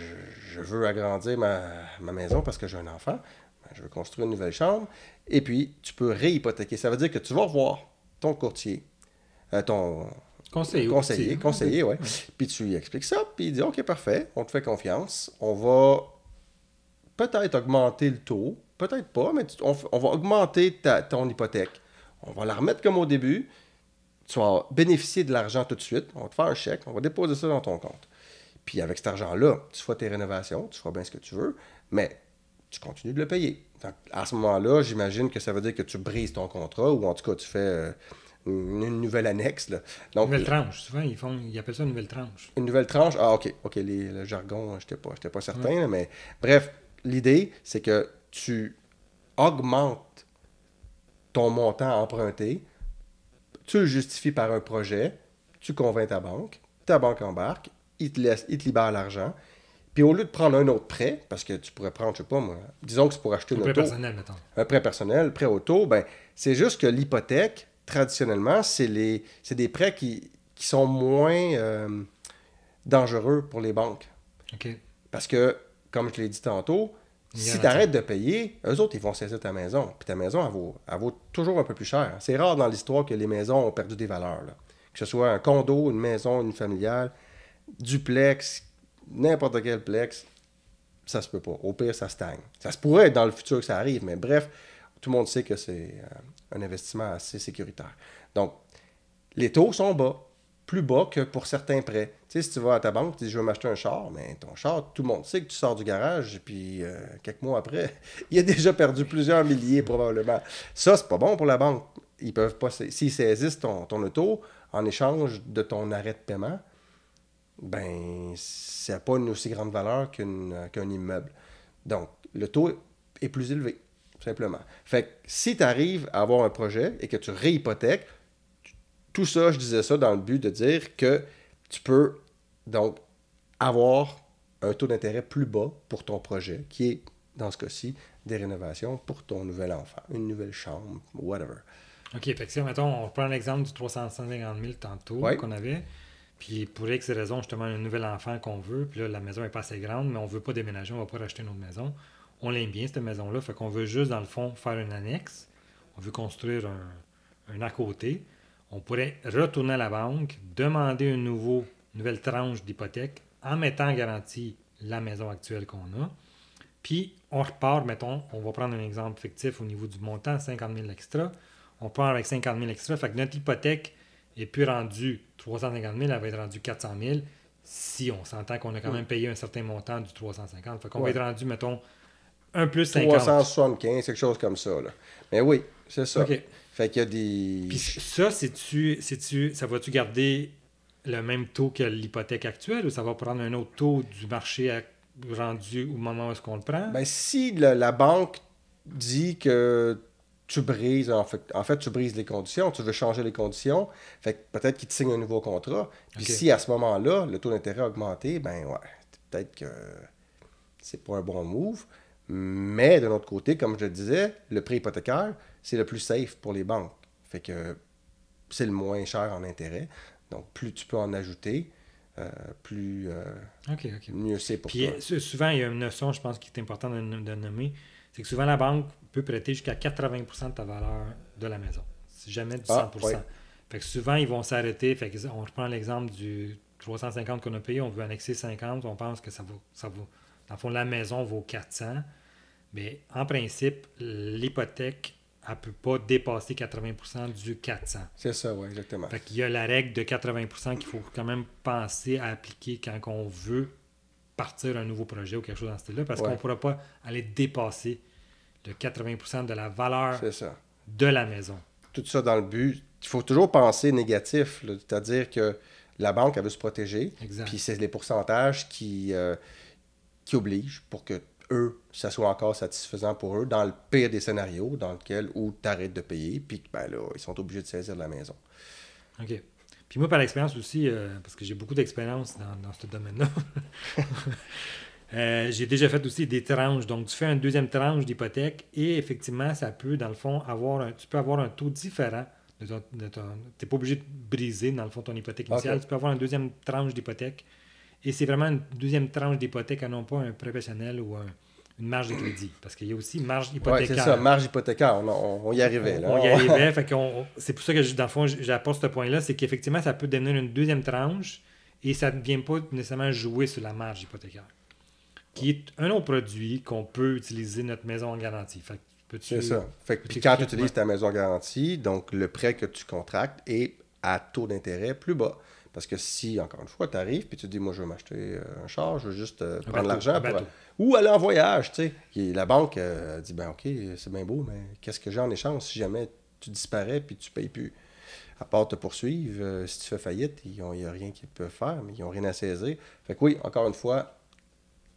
veux agrandir ma maison parce que j'ai un enfant, je veux construire une nouvelle chambre, et puis tu peux réhypothéquer. Ça veut dire que tu vas voir ton courtier, ton conseiller, oui. Puis tu lui expliques ça, puis il dit, OK, parfait, on te fait confiance, on va peut-être augmenter le taux, peut-être pas, mais on va augmenter ton hypothèque. On va la remettre comme au début. Tu vas bénéficier de l'argent tout de suite. On va te faire un chèque. On va déposer ça dans ton compte. Puis avec cet argent-là, tu feras tes rénovations. Tu feras bien ce que tu veux. Mais tu continues de le payer. Donc, à ce moment-là, j'imagine que ça veut dire que tu brises ton contrat ou en tout cas, tu fais une nouvelle annexe. Là. Donc, une nouvelle tranche. Souvent, ils appellent ça une nouvelle tranche. Une nouvelle tranche? Ah, OK. Le jargon, je n'étais pas certain. Là, mais bref, l'idée, c'est que tu augmentes ton montant emprunté, tu le justifies par un projet, tu convaincs ta banque embarque, il te libère l'argent, puis au lieu de prendre un autre prêt, parce que tu pourrais prendre, je sais pas moi, disons que c'est pour acheter une auto. Un prêt personnel, mettons. Un prêt personnel, prêt auto, c'est juste que l'hypothèque, traditionnellement, c'est des prêts qui sont moins dangereux pour les banques. OK. Parce que, comme je l'ai dit tantôt, si tu arrêtes de payer, eux autres, ils vont saisir ta maison. Puis ta maison, elle vaut toujours un peu plus cher. C'est rare dans l'histoire que les maisons ont perdu des valeurs. Là. Que ce soit un condo, une maison, une familiale, duplex, n'importe quel plex, ça se peut pas. Au pire, ça stagne. Ça se pourrait être dans le futur que ça arrive, mais bref, tout le monde sait que c'est un investissement assez sécuritaire. Donc, les taux sont bas, plus bas que pour certains prêts. Tu sais, si tu vas à ta banque, tu dis je veux m'acheter un char, mais ton char, tout le monde sait que tu sors du garage, et puis quelques mois après, il a déjà perdu plusieurs milliers probablement. Ça, c'est pas bon pour la banque. Ils peuvent pas, s'ils saisissent ton auto en échange de ton arrêt de paiement, ben, ça n'a pas une aussi grande valeur qu'un immeuble. Donc, le taux est plus élevé, simplement. Fait que si tu arrives à avoir un projet et que tu réhypothèques, tout ça, je disais ça dans le but de dire que tu peux donc avoir un taux d'intérêt plus bas pour ton projet, qui est, dans ce cas-ci, des rénovations pour ton nouvel enfant, une nouvelle chambre, whatever. OK, fait que si, mettons, on reprend l'exemple du 350 000 tantôt qu'on avait, puis pour X raison, justement, un nouvel enfant qu'on veut, puis là, la maison n'est pas assez grande, mais on ne veut pas déménager, on ne va pas racheter une autre maison. On l'aime bien, cette maison-là, fait qu'on veut juste, dans le fond, faire une annexe. On veut construire un à côté. On pourrait retourner à la banque, demander une nouvelle tranche d'hypothèque en mettant en garantie la maison actuelle qu'on a. Puis, on repart, mettons, on va prendre un exemple fictif au niveau du montant, 50 000 extra. On part avec 50 000 extra. Fait que notre hypothèque est plus rendue 350 000, elle va être rendue 400 000 si on s'entend qu'on a quand même payé un certain montant du 350. Fait qu'on va être rendu, mettons, un plus 50. 375, quelque chose comme ça. Là. Mais oui, c'est ça. OK. Fait qu'il y a des... Puis ça, ça va-tu garder le même taux que l'hypothèque actuelle ou ça va prendre un autre taux du marché rendu au moment où est-ce qu'on le prend? Ben, si la banque dit que tu brises, en fait, tu brises les conditions, tu veux changer les conditions, fait que peut-être qu'ils te signent un nouveau contrat. Puis si à ce moment-là, le taux d'intérêt a augmenté, ben ouais, peut-être que c'est pas un bon move. Mais d'un autre côté, comme je le disais, le prêt hypothécaire, c'est le plus safe pour les banques. Fait que c'est le moins cher en intérêt. Donc, plus tu peux en ajouter, mieux c'est pour toi. Puis souvent, il y a une notion, je pense, qui est importante de nommer, c'est que souvent la banque peut prêter jusqu'à 80% de ta valeur de la maison. Si jamais du 100%. Fait que souvent, ils vont s'arrêter. Fait que on reprend l'exemple du 350 qu'on a payé, on veut annexer 50, on pense que ça vaut. Dans le fond, la maison vaut 400. Mais en principe, l'hypothèque, elle ne peut pas dépasser 80% du 400. C'est ça, oui, exactement. Fait qu'il y a la règle de 80% qu'il faut quand même penser à appliquer quand on veut partir un nouveau projet ou quelque chose dans ce style-là, parce qu'on ne pourra pas aller dépasser le 80% de la valeur de la maison. Tout ça dans le but, il faut toujours penser négatif, là, c'est-à-dire que la banque, elle veut se protéger, puis c'est les pourcentages qui obligent pour que eux, ça soit encore satisfaisant pour eux, dans le pire des scénarios, dans lequel où tu arrêtes de payer, puis ben là, ils sont obligés de saisir de la maison. OK. Puis moi, par expérience aussi, parce que j'ai beaucoup d'expérience dans ce domaine-là, j'ai déjà fait aussi des tranches. Donc, tu fais une deuxième tranche d'hypothèque et effectivement, ça peut, dans le fond, tu peux avoir un taux différent. Tu n'es pas obligé de briser, dans le fond, ton hypothèque initiale. Tu peux avoir une deuxième tranche d'hypothèque. Et c'est vraiment une deuxième tranche d'hypothèque et non pas un professionnel ou une marge de crédit. Parce qu'il y a aussi marge hypothécaire. Oui, c'est ça, marge hypothécaire. On y arrivait. Là. On y arrivait. C'est pour ça que, dans le fond, j'apporte ce point-là. C'est qu'effectivement, ça peut devenir une deuxième tranche et ça ne vient pas nécessairement jouer sur la marge hypothécaire. Qui est un autre produit qu'on peut utiliser notre maison en garantie. C'est ça. Puis quand tu utilises ta maison en garantie, donc le prêt que tu contractes est à taux d'intérêt plus bas. Parce que si, encore une fois, tu arrives et tu te dis, moi, je veux m'acheter un char, je veux juste prendre l'argent ou aller en voyage, tu sais. Et la banque dit, ben OK, c'est bien beau, mais qu'est-ce que j'ai en échange si jamais tu disparais puis tu ne payes plus? À part te poursuivre, si tu fais faillite, il n'y a rien qu'ils peuvent faire, mais ils n'ont rien à saisir. Fait que oui, encore une fois,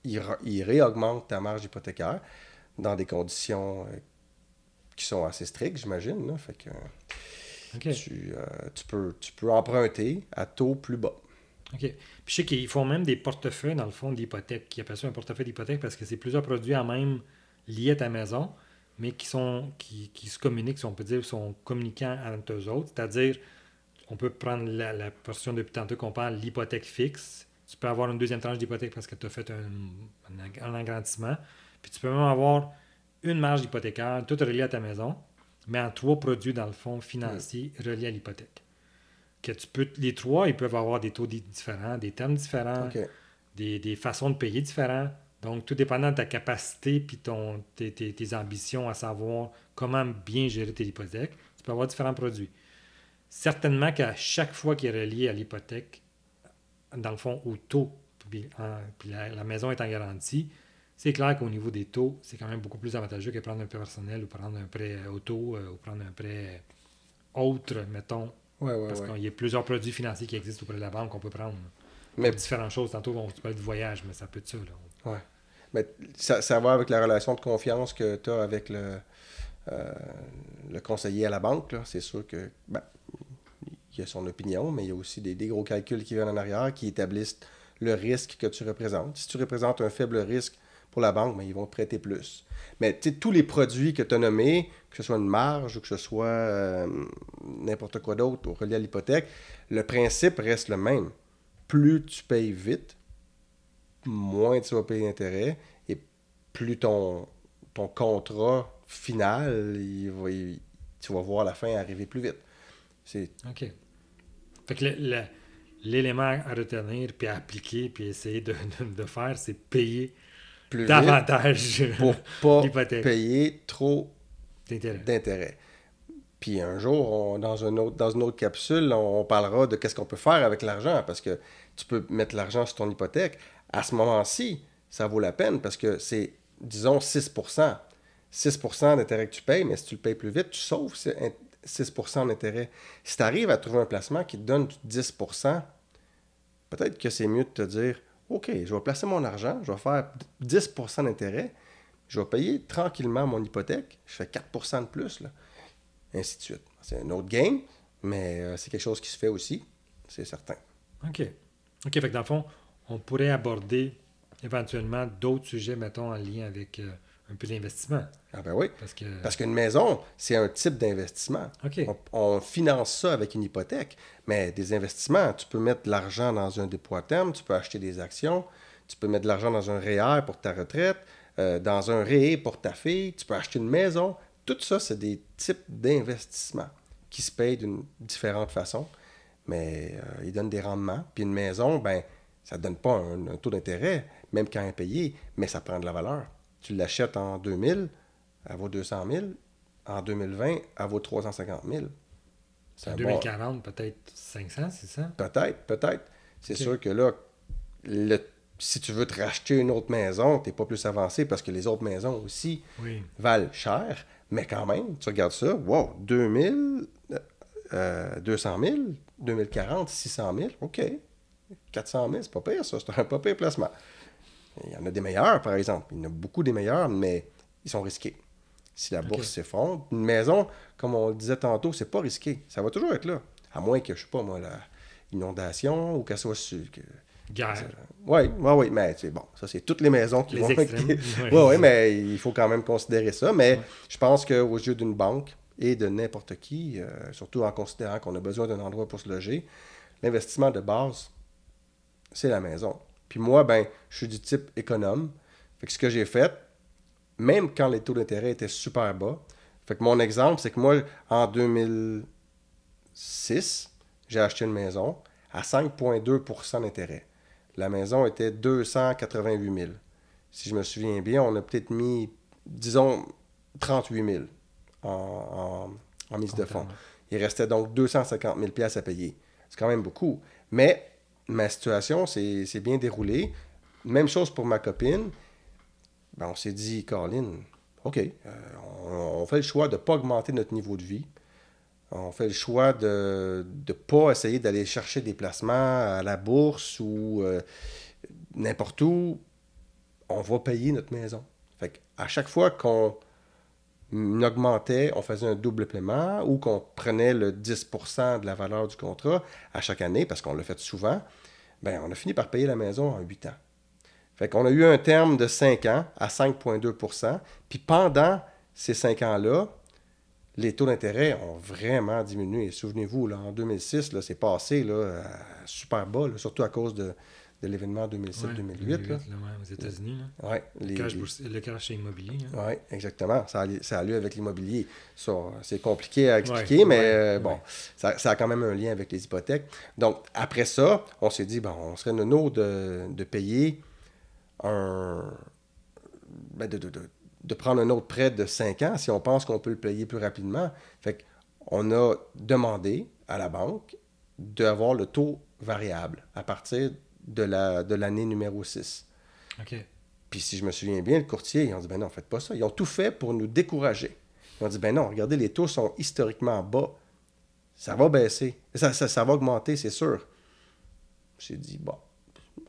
ils réaugmentent ta marge hypothécaire dans des conditions qui sont assez strictes, j'imagine. Là. Fait que... Okay. Tu peux emprunter à taux plus bas. OK. Puis je sais qu'ils font même des portefeuilles, dans le fond, d'hypothèque. Ils appellent ça un portefeuille d'hypothèque parce que c'est plusieurs produits en même liés à ta maison, mais qui se communiquent, si on peut dire, sont communicants entre eux autres. C'est-à-dire, on peut prendre la portion depuis tantôt qu'on parle, l'hypothèque fixe. Tu peux avoir une deuxième tranche d'hypothèque parce que tu as fait un agrandissement. Puis tu peux même avoir une marge hypothécaire, toute reliée à ta maison, mais en 3 produits, dans le fond, financiers reliés à l'hypothèque. Les 3, ils peuvent avoir des taux différents, des termes différents, des façons de payer différents. Donc, tout dépendant de ta capacité puis tes ambitions à savoir comment bien gérer tes hypothèques, tu peux avoir différents produits. Certainement qu'à chaque fois qu'il est relié à l'hypothèque, dans le fond, au taux, puis la maison est en garantie, c'est clair qu'au niveau des taux, c'est quand même beaucoup plus avantageux que prendre un prêt personnel ou prendre un prêt auto ou prendre un prêt autre, mettons. Parce qu'il y a plusieurs produits financiers qui existent auprès de la banque qu'on peut prendre. Mais différentes choses. Tantôt, on parle de voyage, mais ça peut être ça. Là. Ouais. Mais ça va avec la relation de confiance que tu as avec le conseiller à la banque. Là. C'est sûr que il y a son opinion, mais il y a aussi des gros calculs qui viennent en arrière qui établissent le risque que tu représentes. Si tu représentes un faible risque pour la banque, ils vont te prêter plus. Mais tous les produits que tu as nommés, que ce soit une marge ou que ce soit n'importe quoi d'autre relié à l'hypothèque, le principe reste le même. Plus tu payes vite, moins tu vas payer d'intérêt et plus ton contrat final, tu vas voir la fin arriver plus vite. OK. Fait que l'élément à retenir, puis à appliquer, puis essayer de faire, c'est payer plus davantage pour pas payer trop d'intérêt. Puis un jour, dans une autre capsule, on parlera de qu'est-ce qu'on peut faire avec l'argent, parce que tu peux mettre l'argent sur ton hypothèque. À ce moment-ci, ça vaut la peine, parce que c'est, disons, 6%. 6% d'intérêt que tu payes, mais si tu le payes plus vite, tu sauves 6% d'intérêt. Si tu arrives à trouver un placement qui te donne 10%, peut-être que c'est mieux de te dire « OK, je vais placer mon argent, je vais faire 10% d'intérêt, je vais payer tranquillement mon hypothèque, je fais 4% de plus, là. » Ainsi de suite. C'est un autre game, mais c'est quelque chose qui se fait aussi, c'est certain. OK. OK, fait que dans le fond, on pourrait aborder éventuellement d'autres sujets, mettons, en lien avec un peu d'investissement. Ah ben oui, parce qu'une maison, c'est un type d'investissement. Okay. On finance ça avec une hypothèque, mais des investissements, tu peux mettre de l'argent dans un dépôt à terme, tu peux acheter des actions, tu peux mettre de l'argent dans un REER pour ta retraite, dans un REE pour ta fille, tu peux acheter une maison. Tout ça, c'est des types d'investissements qui se payent d'une différente façon, mais ils donnent des rendements. Puis une maison, ben ça ne donne pas un taux d'intérêt, même quand elle est payée, mais ça prend de la valeur. Tu l'achètes en 2000, elle vaut 200 000. En 2020, elle vaut 350 000. En 2040, peut-être 500, c'est ça? Peut-être. C'est sûr que là, si tu veux te racheter une autre maison, tu n'es pas plus avancé parce que les autres maisons aussi valent cher. Mais quand même, tu regardes ça, wow, 2000, 200 000, 2040, 600 000, OK. 400 000, c'est pas pire, ça. C'est un pas pire placement. Il y en a des meilleurs, par exemple. Il y en a beaucoup des meilleurs, mais ils sont risqués. Si la bourse s'effondre, une maison, comme on le disait tantôt, c'est pas risqué. Ça va toujours être là. À moins que, je sais pas, moi, l'inondation ou qu'elle soit guerre. Oui, mais c'est bon. Ça, c'est toutes les maisons qui vont... Oui, mais il faut quand même considérer ça. Mais je pense qu'aux yeux d'une banque et de n'importe qui, surtout en considérant qu'on a besoin d'un endroit pour se loger, l'investissement de base, c'est la maison. Puis moi, je suis du type économe. Fait que ce que j'ai fait, même quand les taux d'intérêt étaient super bas, fait que mon exemple, c'est que moi, en 2006, j'ai acheté une maison à 5,2% d'intérêt. La maison était 288 000. Si je me souviens bien, on a peut-être mis, disons, 38 000 en mise de fonds. Il restait donc 250 000 $ à payer. C'est quand même beaucoup. Mais ma situation s'est bien déroulée. Même chose pour ma copine. On s'est dit, Caroline, OK, on fait le choix de ne pas augmenter notre niveau de vie. On fait le choix de ne pas essayer d'aller chercher des placements à la bourse ou n'importe où. On va payer notre maison. Fait qu'à chaque fois qu'on augmentait, on faisait un double paiement ou qu'on prenait le 10% de la valeur du contrat à chaque année, parce qu'on l'a fait souvent, on a fini par payer la maison en 8 ans. Fait qu'on a eu un terme de 5 ans à 5,2%. Puis pendant ces 5 ans-là, les taux d'intérêt ont vraiment diminué. Souvenez-vous, là, en 2006, là, c'est passé là, super bas, là, surtout à cause de l'événement 2007-2008. Aux États-Unis. Le crash immobilier. Oui, exactement. Ça a lieu avec l'immobilier. Ça, c'est compliqué à expliquer, mais ça a quand même un lien avec les hypothèques. Donc, après ça, on s'est dit, on serait nono de payer de prendre un autre prêt de 5 ans si on pense qu'on peut le payer plus rapidement. Fait qu'on a demandé à la banque d'avoir le taux variable à partir de l'année numéro 6. OK. Puis si je me souviens bien, le courtier, ils ont dit, ben non, faites pas ça. Ils ont tout fait pour nous décourager. Ils ont dit, ben non, regardez, les taux sont historiquement bas. Ça va baisser. Ça va augmenter, c'est sûr. J'ai dit, bon,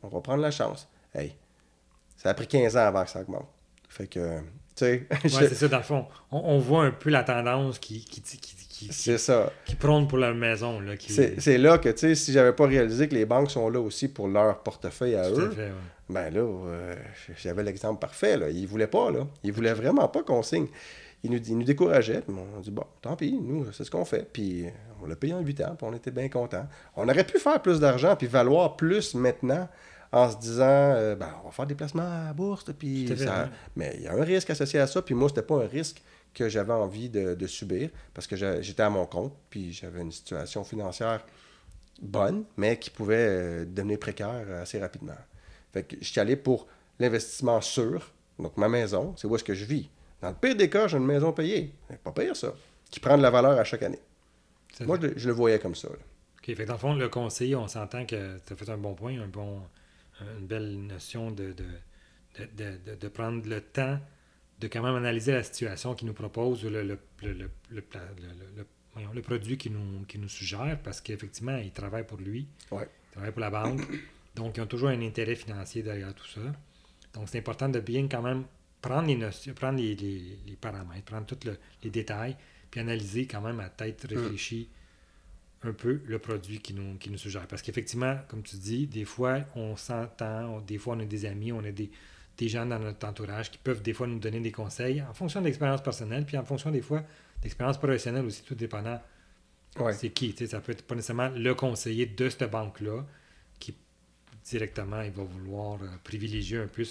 on va prendre la chance. Hey, ça a pris 15 ans avant que ça augmente. Fait que, tu sais... Oui, c'est ça, dans le fond. On voit un peu la tendance qui c'est ça. Qui prône pour leur maison. Là, c'est là que, tu sais, si j'avais pas réalisé que les banques sont là aussi pour leur portefeuille à eux, fait, ouais. ben là, j'avais l'exemple parfait. Là. Ils voulaient pas, là. Ils voulaient vraiment pas qu'on signe. Ils nous décourageaient. Puis on a dit, bon, tant pis, nous, c'est ce qu'on fait. Puis on l'a payé en 8 ans, puis on était bien contents. On aurait pu faire plus d'argent, puis valoir plus maintenant, en se disant, on va faire des placements à la bourse, puis ça... Mais il y a un risque associé à ça, puis moi, c'était pas un risque que j'avais envie de subir, parce que j'étais à mon compte, puis j'avais une situation financière bonne, mais qui pouvait devenir précaire assez rapidement. Fait que je suis allé pour l'investissement sûr, donc ma maison, c'est où est-ce que je vis. Dans le pire des cas, j'ai une maison payée. Pas pire, ça. Qui prend de la valeur à chaque année. Moi, je le voyais comme ça. Là. OK. Fait que dans le fond, le conseiller, on s'entend que tu as fait un bon point, une belle notion de prendre le temps de quand même analyser la situation qu'il nous propose, le produit qu'il nous suggère, parce qu'effectivement, il travaille pour lui. Ouais. Il travaille pour la banque. Donc, ils ont toujours un intérêt financier derrière tout ça. Donc, c'est important de bien quand même prendre les notions, prendre les paramètres, prendre tous les détails, puis analyser quand même à tête réfléchie un peu le produit qui nous suggère. Parce qu'effectivement, comme tu dis, des fois, on s'entend, des fois, on a des amis, on a des gens dans notre entourage qui peuvent des fois nous donner des conseils en fonction de l'expérience personnelle, puis en fonction des fois d'expérience professionnelle aussi, tout dépendant c'est qui. Ça peut être pas nécessairement le conseiller de cette banque-là qui directement, il va vouloir privilégier un peu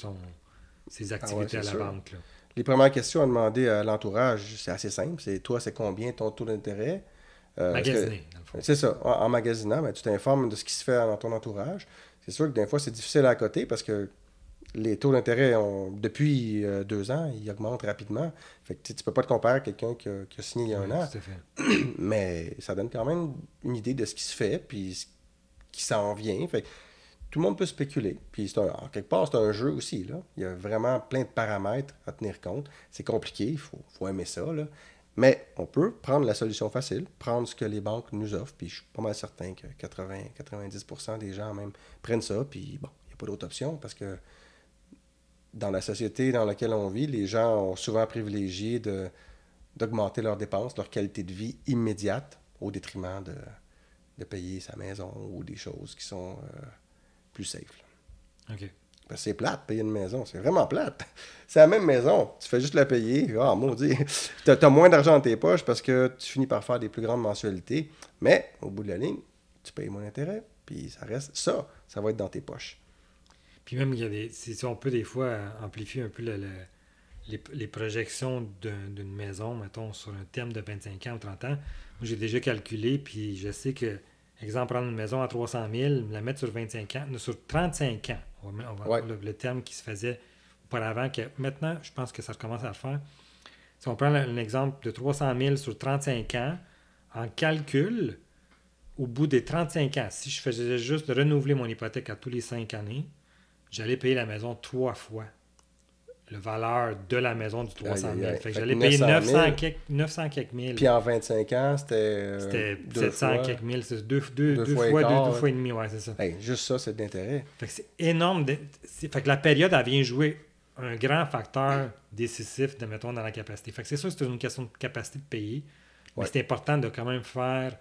ses activités à la banque. Là. Les premières questions à demander à l'entourage, c'est assez simple. C'est toi, c'est combien ton taux d'intérêt? Magasiner, dans le fond. C'est ça. En magasinant, tu t'informes de ce qui se fait dans ton entourage. C'est sûr que des fois, c'est difficile à côté parce que les taux d'intérêt, depuis 2 ans, ils augmentent rapidement. Fait que tu ne peux pas te comparer à quelqu'un qui a signé il y a 1 an. Tout à fait. Mais ça donne quand même une idée de ce qui se fait, puis ce qui s'en vient. Fait que tout le monde peut spéculer. Puis en quelque part, c'est un jeu aussi. Là. Il y a vraiment plein de paramètres à tenir compte. C'est compliqué, il faut aimer ça. Là. Mais on peut prendre la solution facile, prendre ce que les banques nous offrent. Puis je suis pas mal certain que 80-90% des gens même prennent ça. Puis bon, il n'y a pas d'autre option parce que dans la société dans laquelle on vit, les gens ont souvent privilégié d'augmenter leurs dépenses, leur qualité de vie immédiate au détriment de payer sa maison ou des choses qui sont plus safe. Là. OK. Parce que c'est plate, payer une maison. C'est vraiment plate. C'est la même maison. Tu fais juste la payer. Ah, maudit. Tu as moins d'argent dans tes poches parce que tu finis par faire des plus grandes mensualités. Mais, au bout de la ligne, tu payes moins d'intérêt. Puis ça reste ça. Ça va être dans tes poches. Puis même, il y a si on peut des fois amplifier un peu les projections d'une maison, mettons, sur un terme de 25 ans ou 30 ans. Moi, j'ai déjà calculé, puis je sais que, exemple, prendre une maison à 300 000, la mettre sur 25 ans, sur 35 ans. On va le terme qui se faisait auparavant, que maintenant, je pense que ça recommence à le faire. Si on prend un exemple de 300 000 sur 35 ans, en calcul, au bout des 35 ans, si je faisais juste renouveler mon hypothèque à tous les 5 années, j'allais payer la maison 3 fois la valeur de la maison du 300 000. Fait que j'allais payer 900 quelques mille. Puis en 25 ans, c'était 700 quelques mille. C'est deux fois et demi, ouais, c'est ça. Hey, juste ça, c'est d'intérêt. Fait que c'est énorme. Fait que la période, elle vient jouer un grand facteur décisif, mettons, dans la capacité. Fait que c'est sûr que c'est une question de capacité de payer. Mais c'est important de quand même faire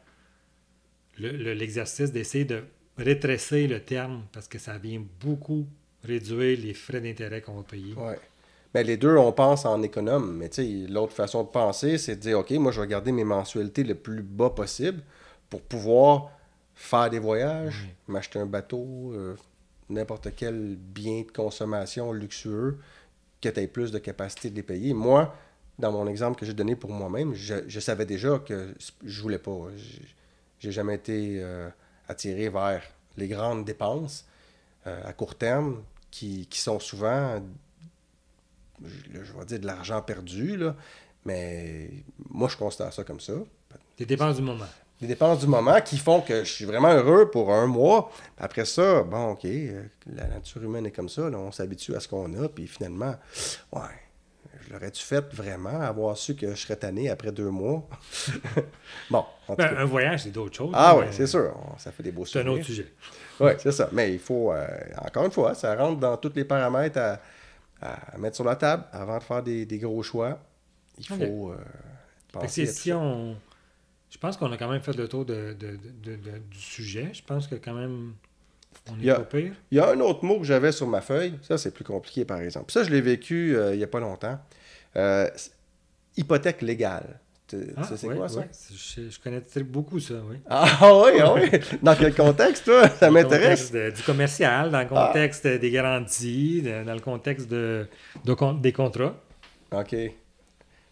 l'exercice d'essayer de rétrécir le terme parce que ça vient beaucoup réduire les frais d'intérêt qu'on va payer. Oui. Mais les deux, on pense en économe. Mais tu sais, l'autre façon de penser, c'est de dire, OK, moi, je vais garder mes mensualités le plus bas possible pour pouvoir faire des voyages, m'acheter un bateau, n'importe quel bien de consommation luxueux, que tu aies plus de capacité de les payer. Moi, dans mon exemple que j'ai donné pour moi-même, je savais déjà que je voulais pas. J'ai jamais été attiré vers les grandes dépenses à court terme qui sont souvent je vais dire de l'argent perdu, là, mais moi, je considère ça comme ça. Des dépenses du moment. Des dépenses du moment qui font que je suis vraiment heureux pour un mois. Après ça, bon, OK, la nature humaine est comme ça, là, on s'habitue à ce qu'on a, puis finalement, ouais, je l'aurais-tu fait vraiment, avoir su que je serais tanné après 2 mois? Bon, en tout cas. Un voyage, c'est d'autres choses. Ah oui, c'est sûr, ça fait des beaux C'est souvenirs. un autre sujet. Oui, c'est ça, mais il faut, encore une fois, ça rentre dans tous les paramètres à mettre sur la table avant de faire des gros choix. Il faut penser à tout ça. Je pense qu'on a quand même fait le tour du sujet. Je pense que quand même, on est pas pire. Il y a un autre mot que j'avais sur ma feuille. Ça, c'est plus compliqué, par exemple. Ça, je l'ai vécu il n'y a pas longtemps. Hypothèque légale. C'est quoi, ça? Oui. Je connais beaucoup ça, oui. Ah oui. Dans quel contexte, toi? Ça m'intéresse. Dans le contexte du commercial, dans le contexte des garanties, dans le contexte des contrats. OK.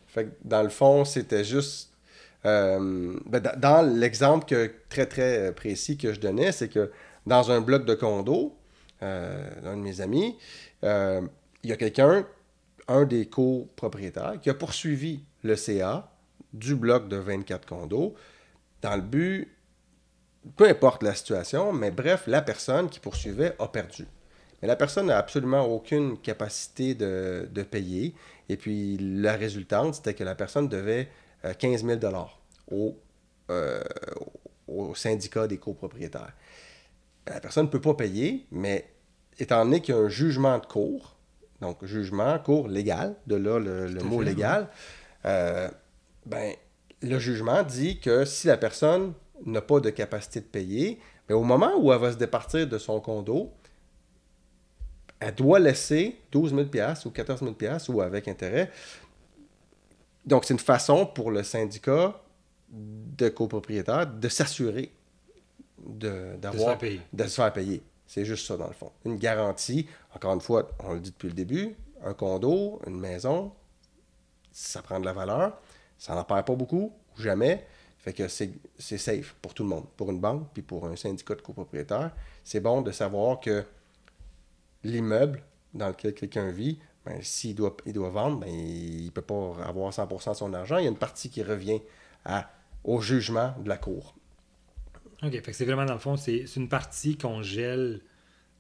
Fait que, dans le fond, c'était juste... dans l'exemple très, très précis que je donnais, c'est que dans un bloc de condo, d'un de mes amis, il y a quelqu'un, un des copropriétaires, qui a poursuivi le CA du bloc de 24 condos dans le but, peu importe la situation, mais bref, la personne qui poursuivait a perdu. Mais la personne n'a absolument aucune capacité de payer. Et puis, la résultante, c'était que la personne devait 15 000 au syndicat des copropriétaires. La personne ne peut pas payer, mais étant donné qu'il y a un jugement de cour, donc jugement, cour légal, de là le mot légal, le jugement dit que si la personne n'a pas de capacité de payer, mais au moment où elle va se départir de son condo, elle doit laisser 12 000 $ ou 14 000 $ ou avec intérêt. Donc, c'est une façon pour le syndicat de copropriétaires de s'assurer de se faire payer. C'est juste ça, dans le fond. Une garantie, encore une fois, on le dit depuis le début, un condo, une maison, ça prend de la valeur, ça n'en perd pas beaucoup, jamais. Fait que c'est safe pour tout le monde. Pour une banque, puis pour un syndicat de copropriétaires, c'est bon de savoir que l'immeuble dans lequel quelqu'un vit, s'il doit vendre, il ne peut pas avoir 100% de son argent. Il y a une partie qui revient au jugement de la cour. OK. Fait que c'est vraiment, dans le fond, c'est une partie qu'on gèle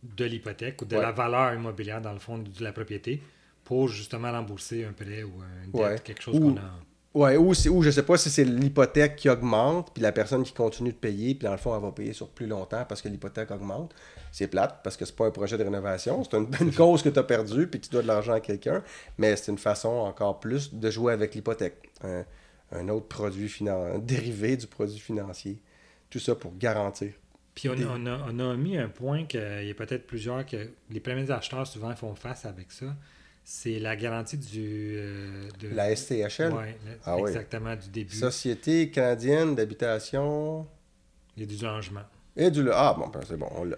de l'hypothèque ou de la valeur immobilière, dans le fond, de la propriété pour justement rembourser un prêt ou une dette, quelque chose qu'on a... Oui, ou je ne sais pas si c'est l'hypothèque qui augmente, puis la personne qui continue de payer, puis dans le fond, elle va payer sur plus longtemps parce que l'hypothèque augmente. C'est plate parce que c'est pas un projet de rénovation, c'est une cause que tu as perdue, puis que tu dois de l'argent à quelqu'un, mais c'est une façon encore plus de jouer avec l'hypothèque. Un autre produit dérivé du produit financier. Tout ça pour garantir. Puis on a mis un point qu'il y a peut-être plusieurs que les premiers acheteurs souvent font face avec ça. C'est la garantie la SCHL? Oui, exactement, du début. Société canadienne d'habitation... Et du logement. C'est bon, on l'a.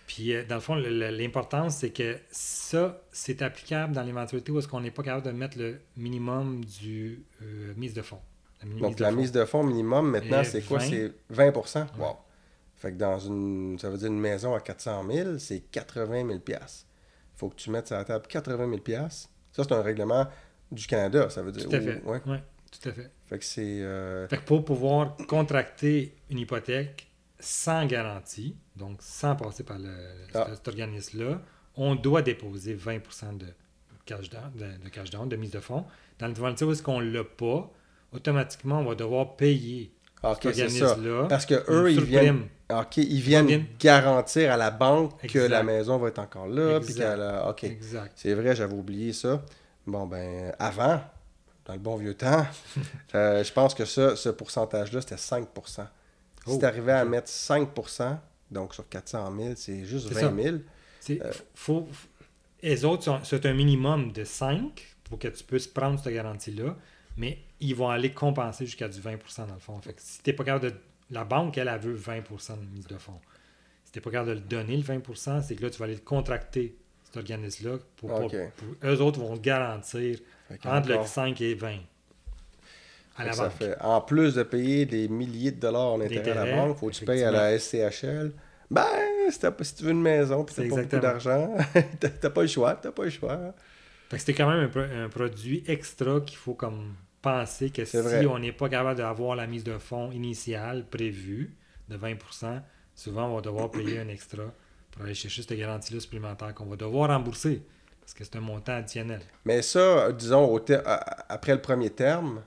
Puis, dans le fond, l'importance, c'est que ça, c'est applicable dans l'éventualité où est-ce qu'on n'est pas capable de mettre le minimum du mise de fonds. Donc, la mise de fonds minimum, maintenant, c'est quoi? C'est 20 %? Wow! Fait que ça veut dire une maison à 400 000, c'est 80 000 $. Faut que tu mettes sur la table 80 000 $. Ça, c'est un règlement du Canada, ça veut dire. Tout à fait. Oui, tout à fait. Fait que c'est... Fait que pour pouvoir contracter une hypothèque sans garantie, donc sans passer par cet organisme-là, on doit déposer 20 % de cash down, de mise de fonds. Dans l'éventualité où est-ce qu'on ne l'a pas, automatiquement, on va devoir payer cet organisme-là. Parce qu'eux, ils viennent garantir à la banque que la maison va être encore là. Exact. C'est vrai, j'avais oublié ça. Bon, avant, dans le bon vieux temps, je pense que ce pourcentage-là, c'était 5 %. Si tu arrivais à mettre 5 %, donc sur 400 000, c'est juste 20 000. Les autres, c'est un minimum de 5 pour que tu puisses prendre cette garantie-là, mais ils vont aller compenser jusqu'à du 20 % dans le fond. Fait que si tu n'es pas capable de... La banque, elle veut 20 % de mise de fonds. Si tu n'es pas capable de le donner, le 20 % c'est que là, tu vas aller contracter cet organisme-là pour eux autres vont garantir entre le 5 et 20 à la banque. En plus de payer des milliers de dollars en intérêt à la banque, il faut que tu payes à la SCHL. Si tu veux une maison et tu n'as pas beaucoup d'argent, tu n'as pas le choix. Fait que c'était quand même un produit extra qu'il faut comme penser que si on n'est pas capable d'avoir la mise de fonds initiale prévue de 20%, souvent on va devoir payer un extra pour aller chercher cette garantie-là supplémentaire qu'on va devoir rembourser parce que c'est un montant additionnel. Mais ça, disons, après le premier terme,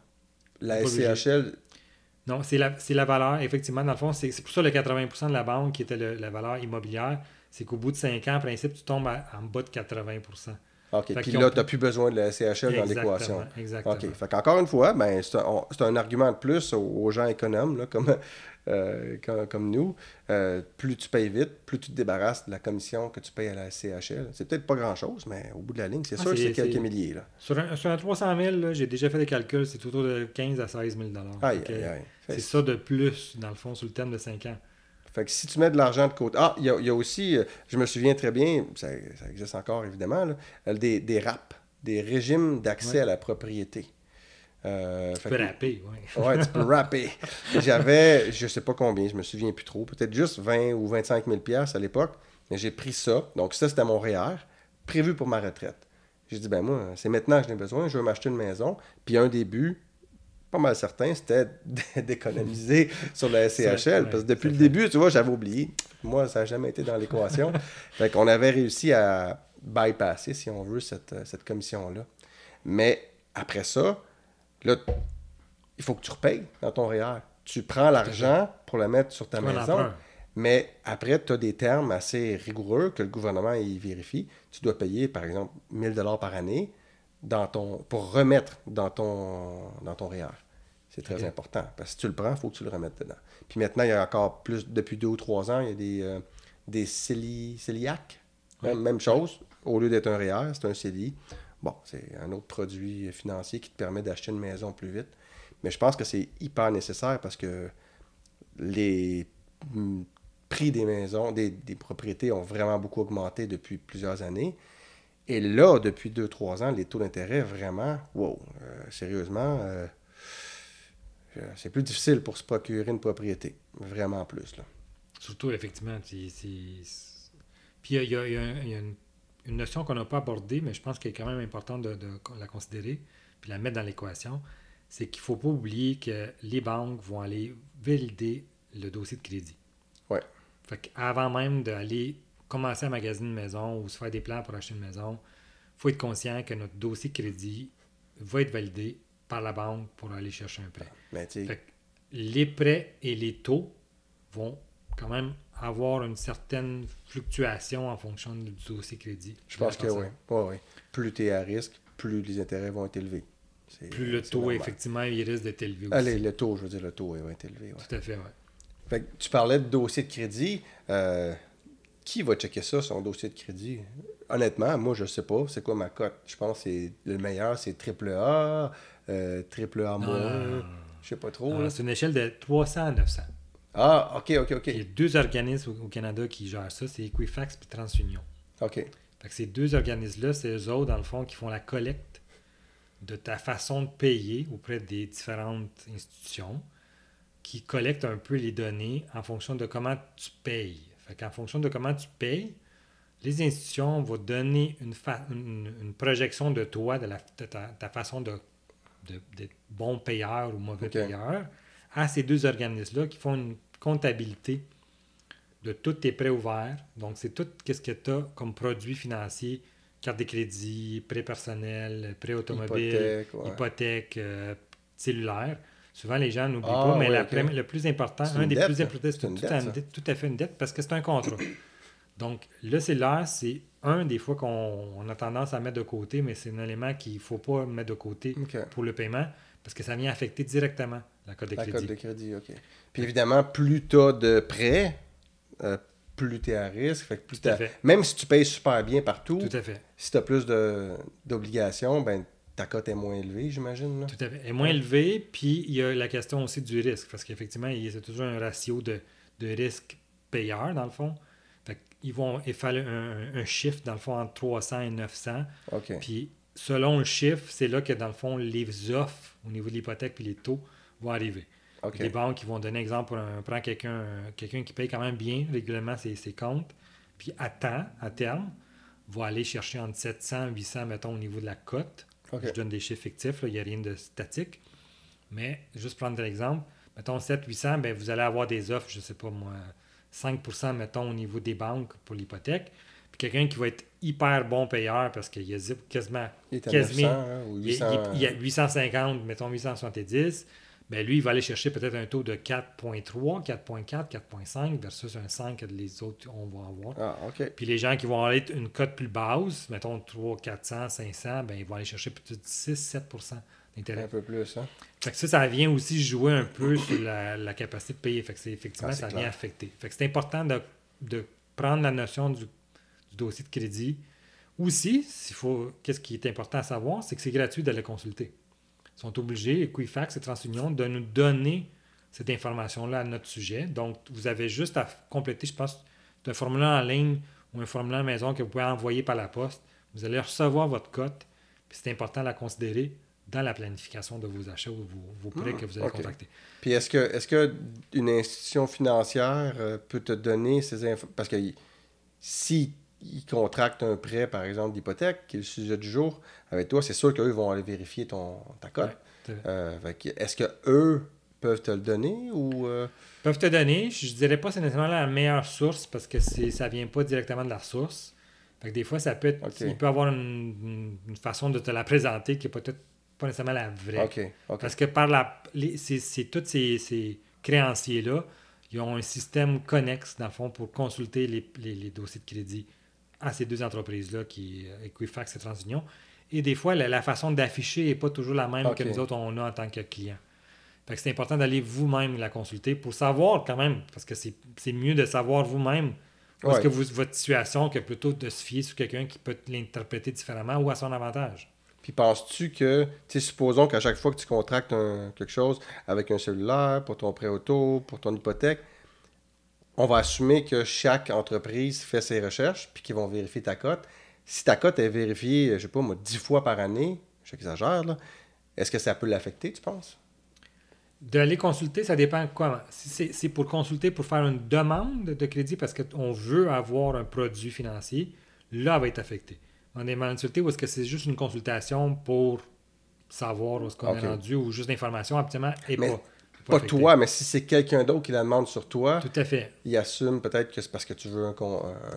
la SCHL... Non, c'est la valeur, effectivement, dans le fond, c'est pour ça le 80% de la banque qui était la valeur immobilière, c'est qu'au bout de 5 ans, en principe, tu tombes en bas de 80%. OK, puis là, tu n'as plus besoin de la SCHL dans l'équation. Exactement. OK, fait qu'encore une fois, ben, c'est un argument de plus aux gens économes, là, comme nous. Plus tu payes vite, plus tu te débarrasses de la commission que tu payes à la SCHL. C'est peut-être pas grand-chose, mais au bout de la ligne, c'est sûr que c'est quelques milliers. Là. Sur un 300 000, là, j'ai déjà fait des calculs, c'est autour de 15 à 16 000 Aïe. C'est ça de plus, dans le fond, sur le terme de 5 ans. Fait que si tu mets de l'argent de côté... Ah, il y a aussi, je me souviens très bien, ça existe encore évidemment, là, des RAP, des régimes d'accès à la propriété. Tu peux rapper, oui. Ouais, tu peux rapper. J'avais, je sais pas combien, je me souviens plus trop, peut-être juste 20 ou 25 000 $ à l'époque, mais j'ai pris ça. Donc ça, c'était mon REER, prévu pour ma retraite. J'ai dit, ben moi, c'est maintenant que j'en ai besoin, je veux m'acheter une maison. Puis un des buts, pas mal certain, c'était d'économiser sur la SCHL. Parce que depuis le début, tu vois, j'avais oublié. Moi, ça n'a jamais été dans l'équation. Fait qu'on avait réussi à bypasser, si on veut, cette commission-là. Mais après ça, là, il faut que tu repayes dans ton REER. Tu prends l'argent pour le mettre sur ta maison, mais après, tu as des termes assez rigoureux que le gouvernement il vérifie. Tu dois payer, par exemple, 1 000 $ par année pour remettre dans ton REER. C'est très important. Parce que si tu le prends, il faut que tu le remettes dedans. Puis maintenant, il y a encore plus, depuis 2 ou 3 ans, il y a des CELIAC. Même chose. Au lieu d'être un REER, c'est un CELI. Bon, c'est un autre produit financier qui te permet d'acheter une maison plus vite. Mais je pense que c'est hyper nécessaire parce que les prix des maisons, des propriétés ont vraiment beaucoup augmenté depuis plusieurs années. Et là, depuis 2-3 ans, les taux d'intérêt, vraiment, sérieusement, c'est plus difficile pour se procurer une propriété. Vraiment plus, là. Surtout, effectivement, puis il y a une notion qu'on n'a pas abordée, mais je pense qu'elle est quand même importante de la considérer, puis la mettre dans l'équation, c'est qu'il ne faut pas oublier que les banques vont aller valider le dossier de crédit. Ouais. Fait qu'avant même d'aller commencer à magasiner une maison ou se faire des plans pour acheter une maison, il faut être conscient que notre dossier de crédit va être validé par la banque pour aller chercher un prêt. Fait que les prêts et les taux vont quand même avoir une certaine fluctuation en fonction du dossier crédit. Je pense que oui. Ouais. Plus tu es à risque, plus les intérêts vont être élevés. Plus le taux, effectivement, il risque d'être élevé aussi. Allez, le taux va être élevé. Ouais. Tout à fait, oui. Fait que tu parlais de dossier de crédit. Qui va checker ça, son dossier de crédit? Honnêtement, moi, je sais pas. C'est quoi ma cote? Je pense que le meilleur, c'est AAA, AAA-. Je sais pas trop. C'est une échelle de 300 à 900. Ah, OK. Il y a 2 organismes au Canada qui gèrent ça, c'est Equifax et TransUnion. OK. Fait que ces 2 organismes-là, c'est eux autres, dans le fond, qui font la collecte de ta façon de payer auprès des différentes institutions, qui collectent un peu les données en fonction de comment tu payes. Fait qu'en fonction de comment tu payes, les institutions vont donner une projection de toi, de ta façon d'être bon payeur ou mauvais payeur, à ces 2 organismes-là qui font une comptabilité de tous tes prêts ouverts. Donc, c'est tout ce que tu as comme produits financiers, carte de crédit, prêt personnel, prêt automobile, hypothèque, cellulaire. Souvent, les gens n'oublient pas, mais le plus important, un des plus importants, c'est tout à fait une dette parce que c'est un contrat. Donc, le cellulaire, c'est un des fois qu'on a tendance à mettre de côté, mais c'est un élément qu'il ne faut pas mettre de côté pour le paiement parce que ça vient affecter directement la cote de crédit. La cote de crédit, OK. Puis évidemment, plus tu as de prêts, plus tu es à risque. Fait que plus même si tu payes super bien partout, si tu as plus d'obligations, ben ta cote est moins élevée, j'imagine. Là. Tout à fait. Elle est moins élevée, puis il y a la question aussi du risque, parce qu'effectivement, c'est toujours un ratio de risque payeur, dans le fond. Fait qu'ils vont faire un chiffre, dans le fond, entre 300 et 900. OK. Puis, selon le chiffre, c'est là que, dans le fond, les offres au niveau de l'hypothèque puis les taux vont arriver. Okay. Les banques qui vont donner exemple pour prendre quelqu'un qui paye quand même bien régulièrement ses comptes, puis à terme, va aller chercher entre 700 et 800, mettons, au niveau de la cote. OK. Je donne des chiffres fictifs, il n'y a rien de statique. Mais, juste prendre l'exemple, mettons 700-800, ben, vous allez avoir des offres, je ne sais pas moi, 5%, mettons, au niveau des banques pour l'hypothèque. Puis quelqu'un qui va être hyper bon payeur parce qu'il y a quasiment... Il est à quasiment 900 hein, ou 800. il y a 850, mettons 870. Ben lui, il va aller chercher peut-être un taux de 4,3, 4,4, 4,5 versus un 5 que les autres on va avoir. Ah, OK. Puis les gens qui vont aller une cote plus basse, mettons 3, 400, 500, ben ils vont aller chercher peut-être 6-7% d'intérêt. Un peu plus, hein? Fait que ça vient aussi jouer un peu sur la capacité de payer. Fait que effectivement, c'est ça clair. vient affecter. Fait que c'est important de prendre la notion du dossier de crédit. Aussi, qu'est-ce qui est important à savoir, c'est que c'est gratuit d'aller consulter. Ils sont obligés, Equifax et TransUnion, de nous donner cette information-là à notre sujet. Donc, vous avez juste à compléter, je pense, un formulaire en ligne ou un formulaire à la maison que vous pouvez envoyer par la poste. Vous allez recevoir votre cote, puis c'est important de la considérer dans la planification de vos achats ou vos prêts que vous allez contracter. Puis est-ce que une institution financière peut te donner ces infos? Parce que si ils contractent un prêt, par exemple, d'hypothèque, qui est le sujet du jour, avec toi, c'est sûr qu'eux vont aller vérifier ta cote. Ouais, est-ce qu'eux peuvent te le donner ou... Peuvent te donner. Je ne dirais pas que c'est nécessairement la meilleure source parce que ça ne vient pas directement de la source. Fait que des fois, ça peut être... Okay. Il peut avoir une façon de te la présenter qui n'est peut-être pas nécessairement la vraie. Okay. Parce que tous ces créanciers-là, ils ont un système connexe, dans le fond, pour consulter les dossiers de crédit à ces deux entreprises-là, qui Equifax et TransUnion. Et des fois, la façon d'afficher n'est pas toujours la même que nous autres, on a en tant que client. Fait que c'est important d'aller vous-même la consulter pour savoir quand même, parce que c'est mieux de savoir vous-même où est-ce que votre situation que plutôt de se fier sur quelqu'un qui peut l'interpréter différemment ou à son avantage. Puis penses-tu que, supposons qu'à chaque fois que tu contractes quelque chose avec un cellulaire, pour ton prêt auto, pour ton hypothèque, on va assumer que chaque entreprise fait ses recherches puis qu'ils vont vérifier ta cote. Si ta cote est vérifiée, je ne sais pas moi, 10 fois par année, j'exagère, là, est-ce que ça peut l'affecter, tu penses? D'aller consulter, ça dépend comment. Si c'est pour consulter, pour faire une demande de crédit parce qu'on veut avoir un produit financier, là, elle va être affectée. On est consulté ou est-ce que c'est juste une consultation pour savoir où est-ce qu'on est rendu ou juste l'information, absolument, et pas toi, mais si c'est quelqu'un d'autre qui la demande sur toi, tout à fait. Il assume peut-être que c'est parce que tu veux un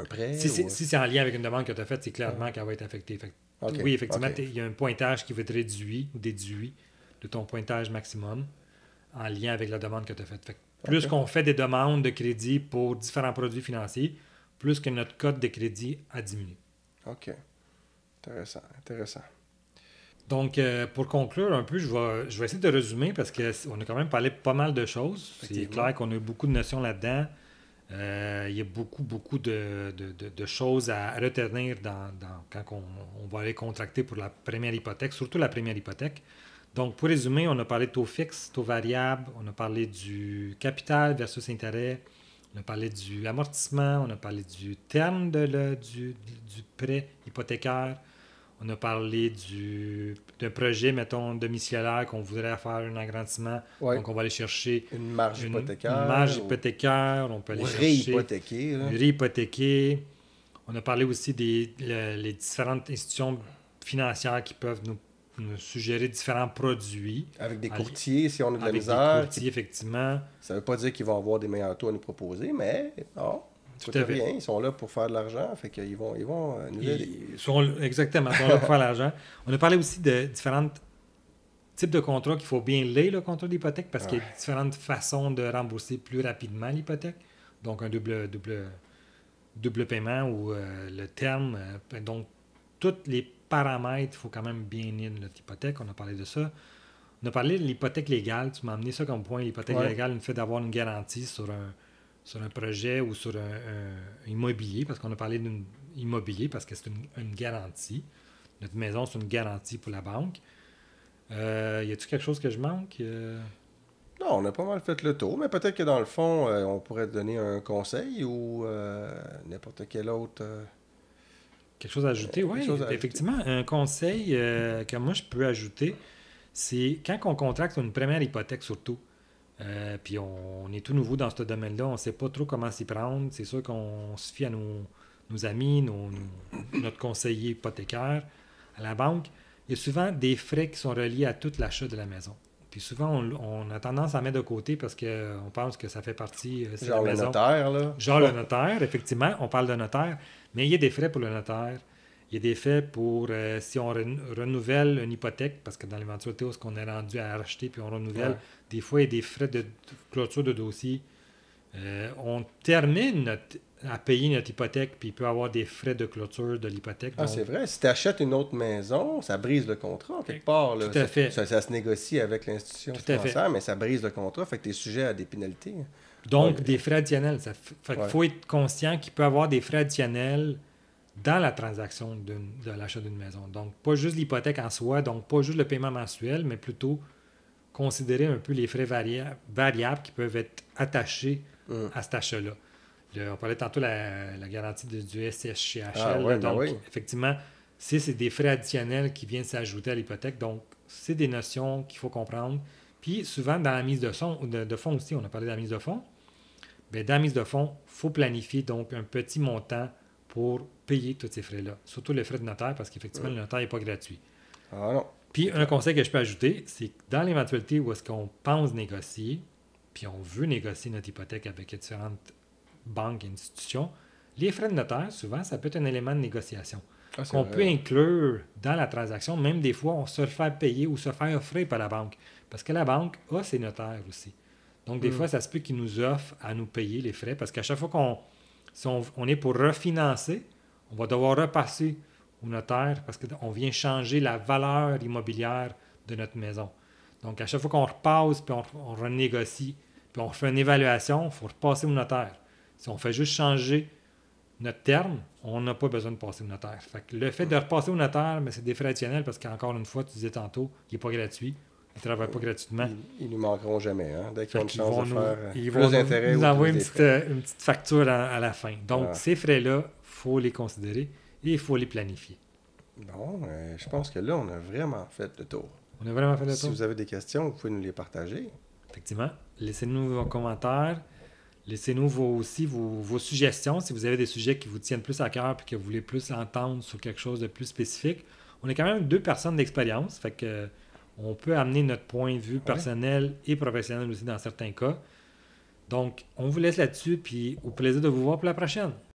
prêt. Si c'est en lien avec une demande que tu as faite, c'est clairement qu'elle va être affectée. Oui, effectivement, il y a un pointage qui va être réduit ou déduit de ton pointage maximum en lien avec la demande que tu as faite. Plus qu'on fait des demandes de crédit pour différents produits financiers, plus que notre cote de crédit a diminué. OK. Intéressant. Donc, pour conclure un peu, je vais essayer de résumer parce qu'on a quand même parlé pas mal de choses. C'est clair qu'on a eu beaucoup de notions là-dedans. Il y a beaucoup de choses à retenir quand on va aller contracter pour la première hypothèque, surtout la première hypothèque. Donc, pour résumer, on a parlé de taux fixe, taux variable, on a parlé du capital versus intérêt, on a parlé du amortissement, on a parlé du terme du prêt hypothécaire, on a parlé d'un projet, mettons, domiciliaire qu'on voudrait faire un agrandissement. Ouais. Donc, on va aller chercher une marge hypothécaire. Une marge hypothécaire. On peut aller chercher... Réhypothéquer. On a parlé aussi les différentes institutions financières qui peuvent nous suggérer différents produits. Avec des courtiers, si on a de la misère. Avec des courtiers, effectivement. Ça ne veut pas dire qu'ils vont avoir des meilleurs taux à nous proposer, mais non. Tout à fait. Rien. Ils sont là pour faire de l'argent, fait qu'ils vont nous aider. Exactement, ils sont là pour faire de l'argent. On a parlé aussi de différents types de contrats qu'il faut bien lire, le contrat d'hypothèque, parce qu'il y a différentes façons de rembourser plus rapidement l'hypothèque. Donc, un double paiement ou le terme. Donc, tous les paramètres, il faut quand même bien lire notre hypothèque. On a parlé de ça. On a parlé de l'hypothèque légale. Tu m'as amené ça comme point. L'hypothèque légale, le fait d'avoir une garantie sur un projet ou sur un immobilier, parce qu'on a parlé d'un immobilier, parce que c'est une garantie. Notre maison, c'est une garantie pour la banque. Y a-t-il quelque chose que je manque? Non, on a pas mal fait le tour, mais peut-être que dans le fond, on pourrait te donner un conseil ou n'importe quel autre... quelque chose à ajouter? Oui, effectivement. Un conseil que moi, je peux ajouter, c'est quand on contracte une première hypothèque surtout, puis on est tout nouveau dans ce domaine-là, on ne sait pas trop comment s'y prendre. C'est sûr qu'on se fie à nos amis, notre conseiller hypothécaire à la banque, il y a souvent des frais qui sont reliés à tout l'achat de la maison. Puis souvent, on a tendance à mettre de côté parce qu'on pense que ça fait partie... genre le notaire, là. Genre le notaire, effectivement, on parle de notaire, mais il y a des frais pour le notaire. Il y a des frais pour si on renouvelle une hypothèque, parce que dans l'éventualité où on est rendu à racheter puis on renouvelle, des fois, il y a des frais de clôture de dossier. On termine à payer notre hypothèque, puis il peut y avoir des frais de clôture de l'hypothèque. Ah, donc... c'est vrai. Si tu achètes une autre maison, ça brise le contrat, quelque part. Là. Tout à fait. Ça se négocie avec l'institution financière, mais ça brise le contrat, fait que tu es sujet à des pénalités. Donc, des frais additionnels. Il faut être conscient qu'il peut y avoir des frais additionnels dans la transaction de l'achat d'une maison. Donc, pas juste l'hypothèque en soi, donc pas juste le paiement mensuel, mais plutôt considérer un peu les frais variables qui peuvent être attachés à cet achat-là. On parlait tantôt de la garantie du SCHL. Donc, effectivement, c'est des frais additionnels qui viennent s'ajouter à l'hypothèque. Donc, c'est des notions qu'il faut comprendre. Puis, souvent, dans la mise de fonds aussi, on a parlé de la mise de fonds. Bien, dans la mise de fonds, il faut planifier donc un petit montant pour payer tous ces frais-là. Surtout les frais de notaire, parce qu'effectivement, le notaire n'est pas gratuit. Ah non. Puis, un conseil que je peux ajouter, c'est que dans l'éventualité où est-ce qu'on pense négocier, puis on veut négocier notre hypothèque avec différentes banques et institutions, les frais de notaire, souvent, ça peut être un élément de négociation qu'on peut inclure dans la transaction. Même des fois, on se le fait payer ou se faire offrir par la banque. Parce que la banque a ses notaires aussi. Donc, des fois, ça se peut qu'ils nous offrent à nous payer les frais. Parce qu'à chaque fois si on est pour refinancer, on va devoir repasser au notaire parce qu'on vient changer la valeur immobilière de notre maison. Donc, à chaque fois qu'on repasse, puis on renégocie, puis on refait une évaluation, il faut repasser au notaire. Si on fait juste changer notre terme, on n'a pas besoin de passer au notaire. Fait que le fait de repasser au notaire, mais c'est des frais additionnels parce qu'encore une fois, tu disais tantôt, il n'est pas gratuit. Ils ne travaillent pas gratuitement. Ils nous manqueront jamais. Hein? Dès qu'ils ont une chance de faire ils plus d'intérêt. Ils nous envoient une petite facture à la fin. Donc, ces frais-là, il faut les considérer et il faut les planifier. Bon, je pense que là, on a vraiment fait le tour. On a vraiment fait le tour. Si vous avez des questions, vous pouvez nous les partager. Effectivement. Laissez-nous vos commentaires. Laissez-nous vos suggestions. Si vous avez des sujets qui vous tiennent plus à cœur et que vous voulez plus entendre sur quelque chose de plus spécifique. On est quand même 2 personnes d'expérience. Fait que on peut amener notre point de vue personnel et professionnel aussi dans certains cas. Donc, on vous laisse là-dessus, puis au plaisir de vous voir pour la prochaine.